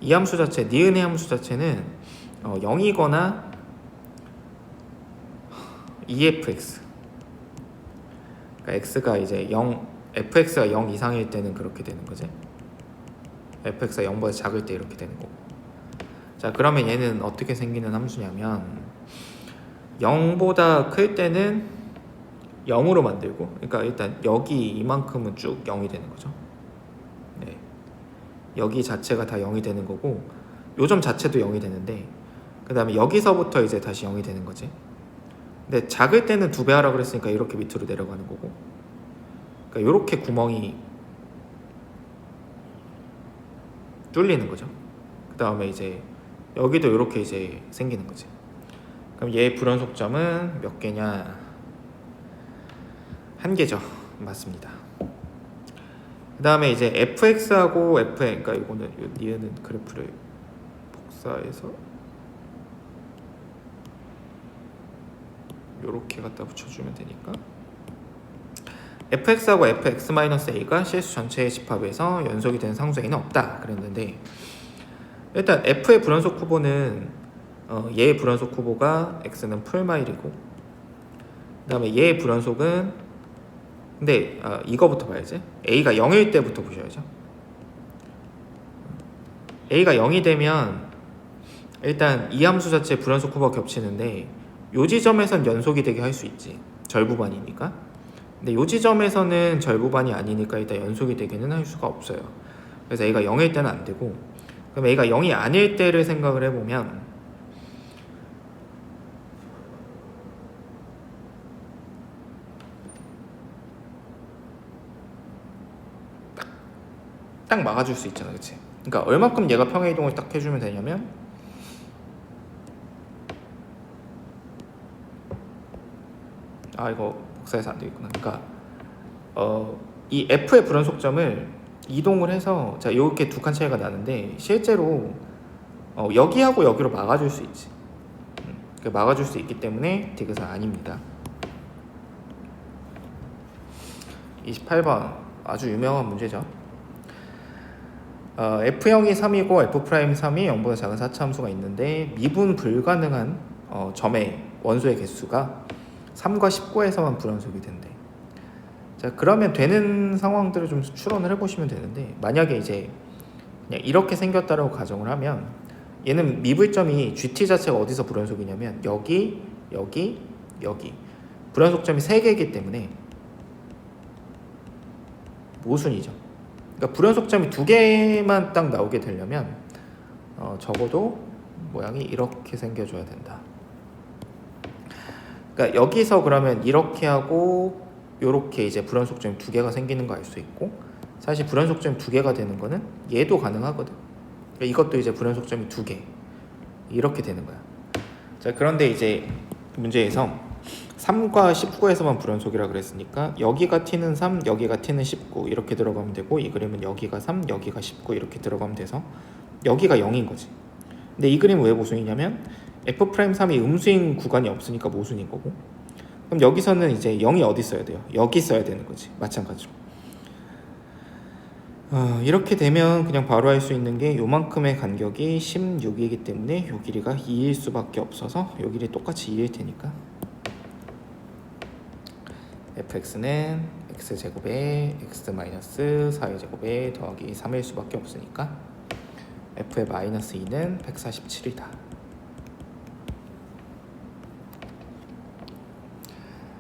이 함수 자체, 니은의 함수 자체는 0이거나 EFX. 그러니까 x가 이제 0, fx가 0 이상일 때는 그렇게 되는 거지. fx가 0보다 작을 때 이렇게 되는 거고. 자, 그러면 얘는 어떻게 생기는 함수냐면 0보다 클 때는 0으로 만들고, 그러니까 일단 여기 이만큼은 쭉 0이 되는 거죠. 네. 여기 자체가 다 0이 되는 거고, 요 점 자체도 0이 되는데, 그 다음에 여기서부터 이제 다시 0이 되는 거지. 근데 작을 때는 2배 하라 그랬으니까 이렇게 밑으로 내려가는 거고, 그러니까 이렇게 구멍이 뚫리는 거죠. 그 다음에 이제 여기도 이렇게 이제 생기는 거지. 그럼 얘의 불연속점은 몇 개냐? 1개죠. 맞습니다. 그 다음에 이제 fx하고 fn, 그러니까 이거는 니은은 그래프를 복사해서 요렇게 갖다 붙여주면 되니까 fx하고 fx-a가 실수 전체의 집합에서 연속이 된 상수에는 없다 그랬는데, 일단 f의 불연속 후보는 얘의 불연속 후보가 x는 풀마일이고, 그 다음에 얘의 불연속은, 근데 이거부터 봐야지. a가 0일 때부터 보셔야죠. a가 0이 되면 일단 이 함수 자체 불연속 후보가 겹치는데 요 지점에선 연속이 되게 할 수 있지. 절부반이니까. 근데 요 지점에서는 절부반이 아니니까 일단 연속이 되게는 할 수가 없어요. 그래서 a가 0일 때는 안 되고, 그럼 a가 0이 아닐 때를 생각을 해보면 딱 막아줄 수 있잖아, 그치? 그러니까 얼마큼 얘가 평행 이동을 딱 해주면 되냐면 이거 복사해서 안 되겠구나. 그러니까 이 f의 불연속점을 이동을 해서, 자, 이렇게 두 칸 차이가 나는데 실제로 여기하고 여기로 막아줄 수 있지. 막아줄 수 있기 때문에 디귿은 아닙니다. 28번 아주 유명한 문제죠. F형이 3이고 F'이 3이 0보다 작은 4차 함수가 있는데 미분 불가능한 점의 원소의 개수가 3과 19에서만 불연속이 된대. 자, 그러면 되는 상황들을 좀 추론을 해보시면 되는데, 만약에 이제 그냥 이렇게 생겼다라고 가정을 하면 얘는 미분점이 GT 자체가 어디서 불연속이냐면 여기, 여기, 여기 불연속점이 3개이기 때문에 모순이죠. 그러니까 불연속점이 2개만 딱 나오게 되려면 적어도 모양이 이렇게 생겨줘야 된다. 그러니까 여기서 그러면 이렇게 하고 요렇게 이제 불연속점이 2개가 생기는 거 알 수 있고, 사실 불연속점이 2개가 되는 거는 얘도 가능하거든. 그러니까 이것도 이제 불연속점이 2개 이렇게 되는 거야. 자, 그런데 이제 문제에서 3과 19에서만 불연속이라 그랬으니까 여기가 t는 3, 여기가 t는 19 이렇게 들어가면 되고, 이 그림은 여기가 3, 여기가 19 이렇게 들어가면 돼서 여기가 0인 거지. 근데 이 그림은 왜 모순이냐면 F'3이 음수인 구간이 없으니까 모순인 거고, 그럼 여기서는 이제 0이 어디 써야 돼요? 여기 써야 되는 거지. 마찬가지로 이렇게 되면 그냥 바로 할 수 있는 게 요만큼의 간격이 16이기 때문에 요 길이가 2일 수밖에 없어서 요 길이 똑같이 2일 테니까 fx는 x제곱에 x-4의 제곱에 더하기 3일 수밖에 없으니까 f의 마이너스 2는 147이다.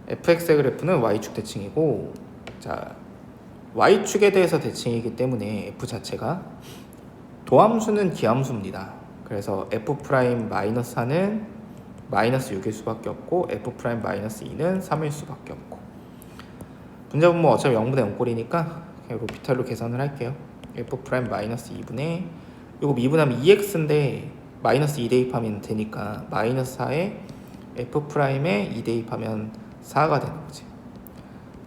fx의 그래프는 y축 대칭이고, 자 y축에 대해서 대칭이기 때문에 f 자체가 도함수는 기함수입니다. 그래서 f 프라임 마이너스 4는 마이너스 6일 수밖에 없고 f 프라임 마이너스 2는 3일 수밖에 없고, 분자분 뭐 어차피 0분의 0꼴이니까 그냥 로피탈로 계산을 할게요. f 프라임 마이너스 2분의 이거 미분하면 2x인데 마이너스 2 대입하면 되니까 마이너스 4에 f 프라임에 2 대입하면 4가 되는 거지.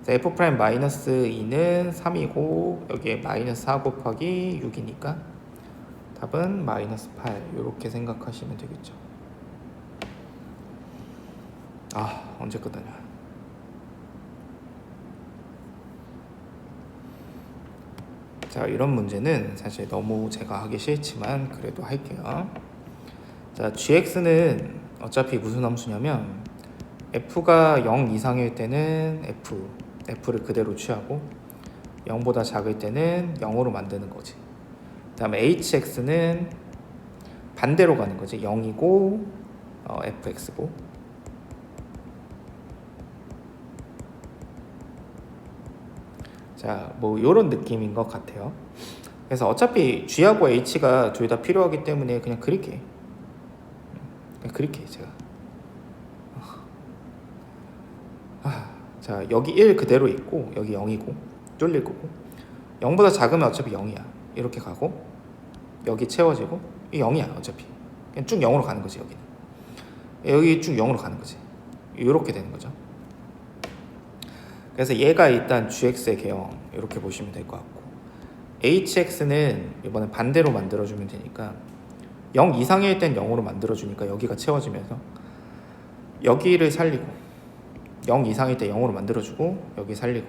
f 프라임 마이너스 2는 3이고 여기에 마이너스 4 곱하기 6이니까 답은 마이너스 8 이렇게 생각하시면 되겠죠. 언제 끝나냐. 자, 이런 문제는 사실 너무 제가 하기 싫지만 그래도 할게요. 자, gx는 어차피 무슨 함수냐면 f가 0 이상일 때는 f를 그대로 취하고 0보다 작을 때는 0으로 만드는 거지. 그 다음에 hx는 반대로 가는 거지. 0이고 fx고, 자, 뭐 이런 느낌인 것 같아요. 그래서 어차피 g하고 h가 둘 다 필요하기 때문에 그냥 그릴게. 제가. 자, 여기 1 그대로 있고 여기 0이고 뚫릴 거고, 0보다 작으면 어차피 0이야. 이렇게 가고 여기 채워지고 이 0이야. 어차피 그냥 쭉 0으로 가는 거지. 여기 쭉 0으로 가는 거지. 이렇게 되는 거죠. 그래서 얘가 일단 gx의 개형 이렇게 보시면 될 것 같고, hx는 이번에 반대로 만들어주면 되니까 0 이상일 땐 0으로 만들어주니까 여기가 채워지면서 여기를 살리고, 0 이상일 때 0으로 만들어주고 여기 살리고,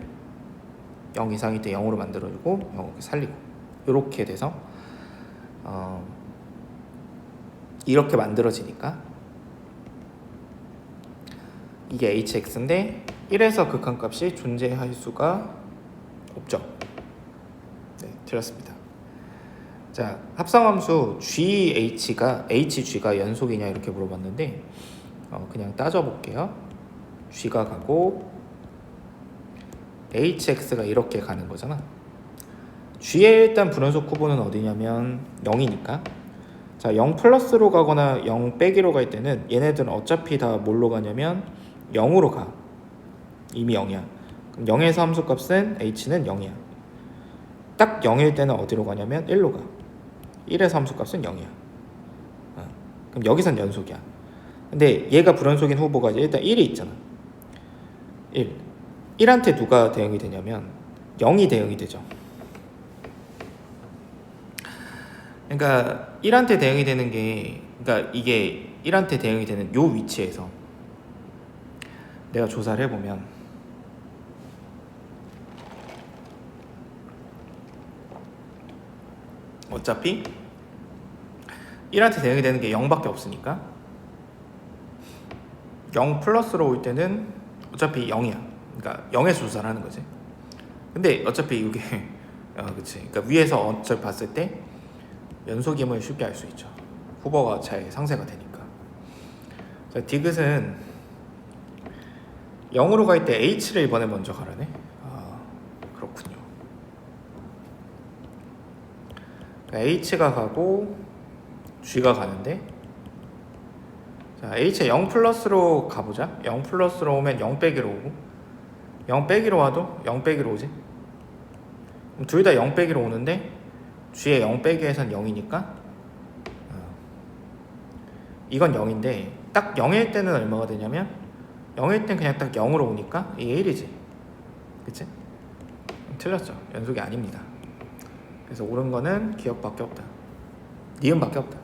0 이상일 때 0으로 만들어주고 여기 살리고, 이렇게 돼서 이렇게 만들어지니까 이게 hx인데 1에서 극한값이 존재할 수가 없죠. 네, 틀렸습니다. 자, 합성함수 hg가 연속이냐 이렇게 물어봤는데 그냥 따져볼게요. g가 가고 hx가 이렇게 가는 거잖아. g의 일단 불연속 구분은 어디냐면 0이니까, 자, 0 플러스로 가거나 0 빼기로 갈 때는 얘네들은 어차피 다 뭘로 가냐면 0으로 가. 이미 0이야. 그럼 0에서 함수값은 h는 0이야. 딱 0일 때는 어디로 가냐면 1로 가. 1에서 함수값은 0이야. 그럼 여기선 연속이야. 근데 얘가 불연속인 후보가 일단 1이 있잖아. 1한테 누가 대응이 되냐면 0이 대응이 되죠. 그러니까 1한테 대응이 되는 게, 그러니까 이게 1한테 대응이 되는 요 위치에서 내가 조사를 해보면 어차피 1한테 대응이 되는 게 0밖에 없으니까 0 플러스로 올 때는 어차피 0이야. 그러니까 0에서 조사를 하는 거지. 근데 어차피 이게 그치. 그러니까 위에서 어차피 봤을 때 연속임을 쉽게 알 수 있죠. 후보가 잘 상쇄가 되니까. 자, 디귿은 0으로 갈 때 h를 이번에 먼저 가라네. 그렇군요. h가 가고 g가 가는데, 자, h에 0 플러스로 가보자. 0 플러스로 오면 0 빼기로 오고, 0 빼기로 와도 0 빼기로 오지. 둘 다 0 빼기로 오는데 g에 0 빼기에선 0이니까 이건 0인데 딱 0일 때는 얼마가 되냐면 0일 땐 그냥 딱 0으로 오니까 이게 1이지. 그치? 틀렸죠. 연속이 아닙니다. 그래서 옳은 거는 기억밖에 없다. 니은밖에 없다.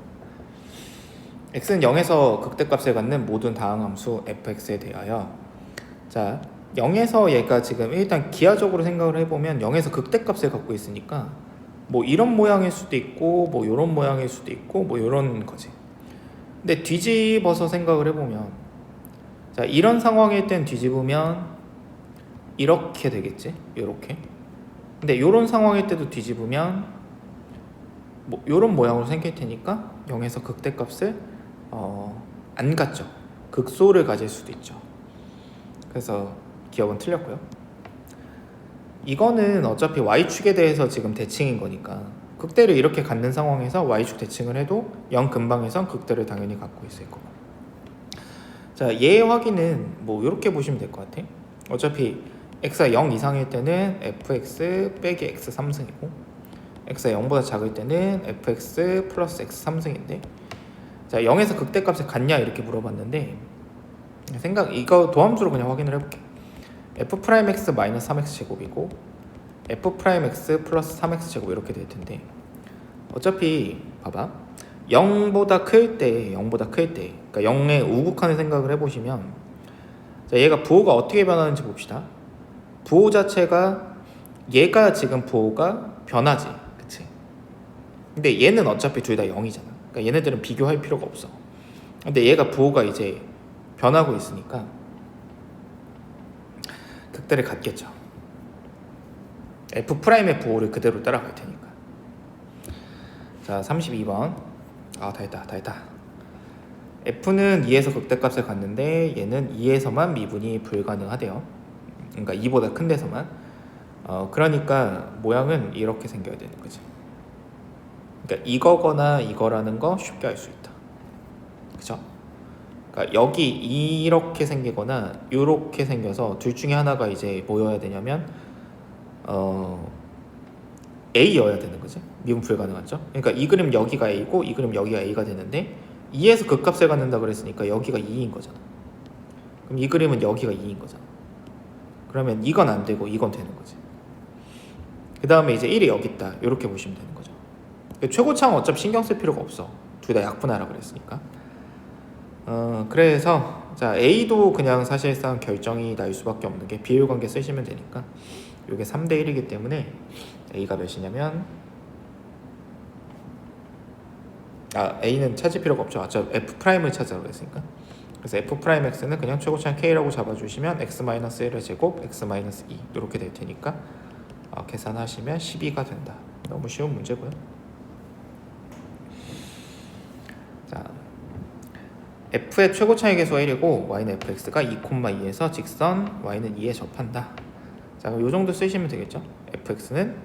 x는 0에서 극대값을 갖는 모든 다항함수 fx에 대하여, 자, 0에서 얘가 지금 일단 기하적으로 생각을 해보면 0에서 극대값을 갖고 있으니까 뭐 이런 모양일 수도 있고 뭐 이런 모양일 수도 있고 뭐 이런 거지. 근데 뒤집어서 생각을 해보면, 자, 이런 상황일 땐 뒤집으면 이렇게 되겠지. 이렇게. 근데 이런 상황일 때도 뒤집으면 뭐 요런 모양으로 생길 테니까 0에서 극대값을 안 갖죠. 극소를 가질 수도 있죠. 그래서 기억은 틀렸고요. 이거는 어차피 y축에 대해서 지금 대칭인 거니까 극대를 이렇게 갖는 상황에서 y축 대칭을 해도 0 근방에선 극대를 당연히 갖고 있을 거고. 자, 얘의 확인은 뭐 이렇게 보시면 될 것 같아. 어차피 x가 0 이상일 때는 fx 빼기 x 3승이고 x가 0보다 작을 때는 fx 플러스 x 3승인데, 자 0에서 극대값을 갖냐 이렇게 물어봤는데 이거 도함수로 그냥 확인을 해볼게. f'x 마이너스 3x 제곱이고 f'x 플러스 3x 제곱 이렇게 될 텐데, 어차피 봐봐 0보다 클 때 그러니까 0에 우극하는 생각을 해보시면, 자 얘가 부호가 어떻게 변하는지 봅시다. 부호 자체가 얘가 지금 부호가 변하지, 그치? 근데 얘는 어차피 둘 다 0이잖아. 그러니까 얘네들은 비교할 필요가 없어. 근데 얘가 부호가 이제 변하고 있으니까 극대를 갖겠죠. F'의 부호를 그대로 따라갈 테니까. 자 32번. 다 했다. F는 2에서 극대값을 갖는데 얘는 2에서만 미분이 불가능하대요. 그러니까 2보다 큰 데서만. 그러니까 모양은 이렇게 생겨야 되는 거지. 그러니까 이거거나 이거라는 거 쉽게 알 수 있다. 그쵸? 그러니까 여기 이렇게 생기거나 이렇게 생겨서 둘 중에 하나가 이제 뭐여야 되냐면 A여야 되는 거지. 미분 불가능하죠. 그러니까 이 그림 여기가 A고 이 그림 여기가 A가 되는데 2에서 극값을 갖는다 그랬으니까 여기가 2인 거잖아. 그럼 이 그림은 여기가 2인 거잖아. 그러면 이건 안 되고 이건 되는 거지. 그 다음에 이제 1이 여기 있다 이렇게 보시면 되는 거죠. 최고차는 어차피 신경 쓸 필요가 없어. 둘 다 약분하라 그랬으니까. 그래서 자 A도 그냥 사실상 결정이 날 수밖에 없는 게 비율관계 쓰시면 되니까 이게 3대 1이기 때문에 A가 몇이냐면 A는 찾을 필요가 없죠. 어차피 F'을 찾으라고 했으니까. 그래서 F'X는 그냥 최고차는 K라고 잡아주시면 X-1의 제곱 X-2 이렇게 될 테니까 계산하시면 12가 된다. 너무 쉬운 문제고요. 자, F의 최고차의 계수가 1이고 Y는 Fx가 2,2에서 직선 Y는 2에 접한다. 자, 그럼 이 정도 쓰시면 되겠죠. Fx는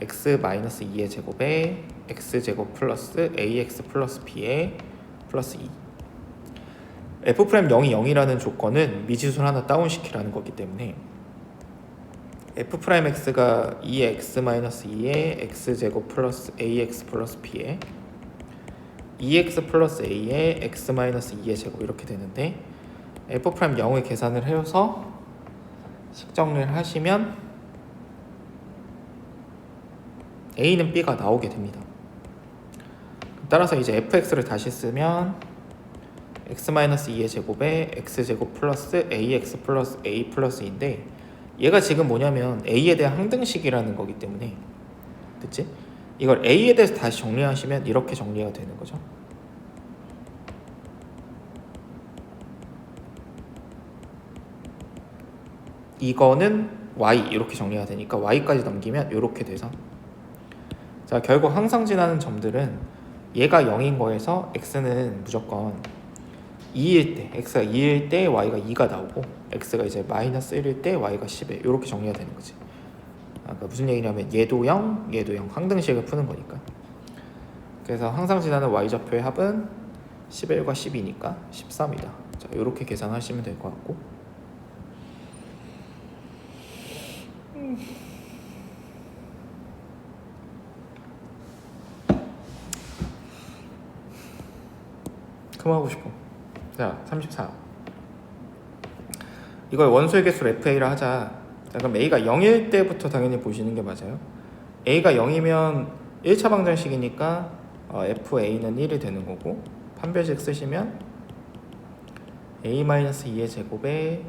X-2의 제곱에 X제곱 플러스 AX 플러스 B에 플러스 2. F'0이 0이라는 조건은 미지수를 하나 다운시키라는 거기 때문에 F'X가 2의 X-2의 X제곱 플러스 AX 플러스 B에 2X 플러스 A의 X-2의 제곱 이렇게 되는데, F'0을 계산을 해서 식정리를 하시면 A는 B가 나오게 됩니다. 따라서 이제 fx를 다시 쓰면 x-2의 제곱에 x제곱 플러스 ax 플러스 a 플러스 2인데, 얘가 지금 뭐냐면 a에 대한 항등식이라는 거기 때문에, 됐지? 이걸 a에 대해서 다시 정리하시면 이렇게 정리가 되는 거죠. 이거는 y 이렇게 정리가 되니까 y까지 넘기면 이렇게 돼서, 자 결국 항상 지나는 점들은 얘가 0인 거에서 x는 무조건 2일 때, x가 2일 때 y가 2가 나오고 x가 이제 마이너스 1일 때 y가 10에 이렇게 정리가 되는 거지. 그러니까 무슨 얘기냐면 얘도 0, 얘도 0 항등식을 푸는 거니까. 그래서 항상 지나는 y좌표의 합은 11과 12니까 13이다. 자, 이렇게 계산하시면 될 것 같고. 그만하고 싶어. 자, 34. 이걸 원소의 개수로 FA라 하자. 자, 그럼 A가 0일 때부터 당연히 보시는 게 맞아요. A가 0이면 1차 방정식이니까 FA는 1이 되는 거고, 판별식 쓰시면 A-2의 제곱에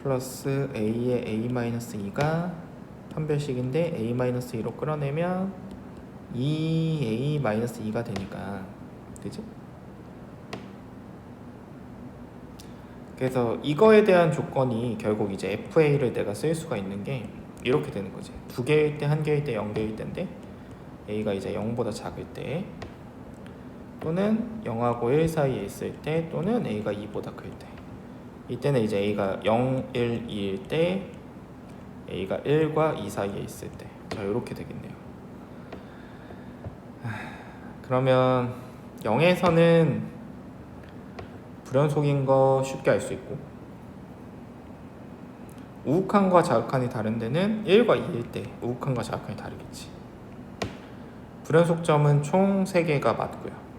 플러스 A의 A-2가 판별식인데 A-2로 끌어내면 2A-2가 되니까, 되지? 그래서 이거에 대한 조건이 결국 이제 FA를 내가 쓸 수가 있는 게 이렇게 되는 거지. 두 개일 때, 한 개일 때, 0개일 때인데 a가 이제 0보다 작을 때, 또는 0하고 1 사이에 있을 때, 또는 a가 2보다 클 때. 이때는 이제 a가 0, 1, 2일 때, a가 1과 2 사이에 있을 때. 자, 이렇게 되겠네요. 그러면 0에서는 불연속인 거 쉽게 알 수 있고, 우극한과 자극한이 다른 데는 1과 2일 때 우극한과 자극한이 다르겠지. 불연속점은 총 3개가 맞고요.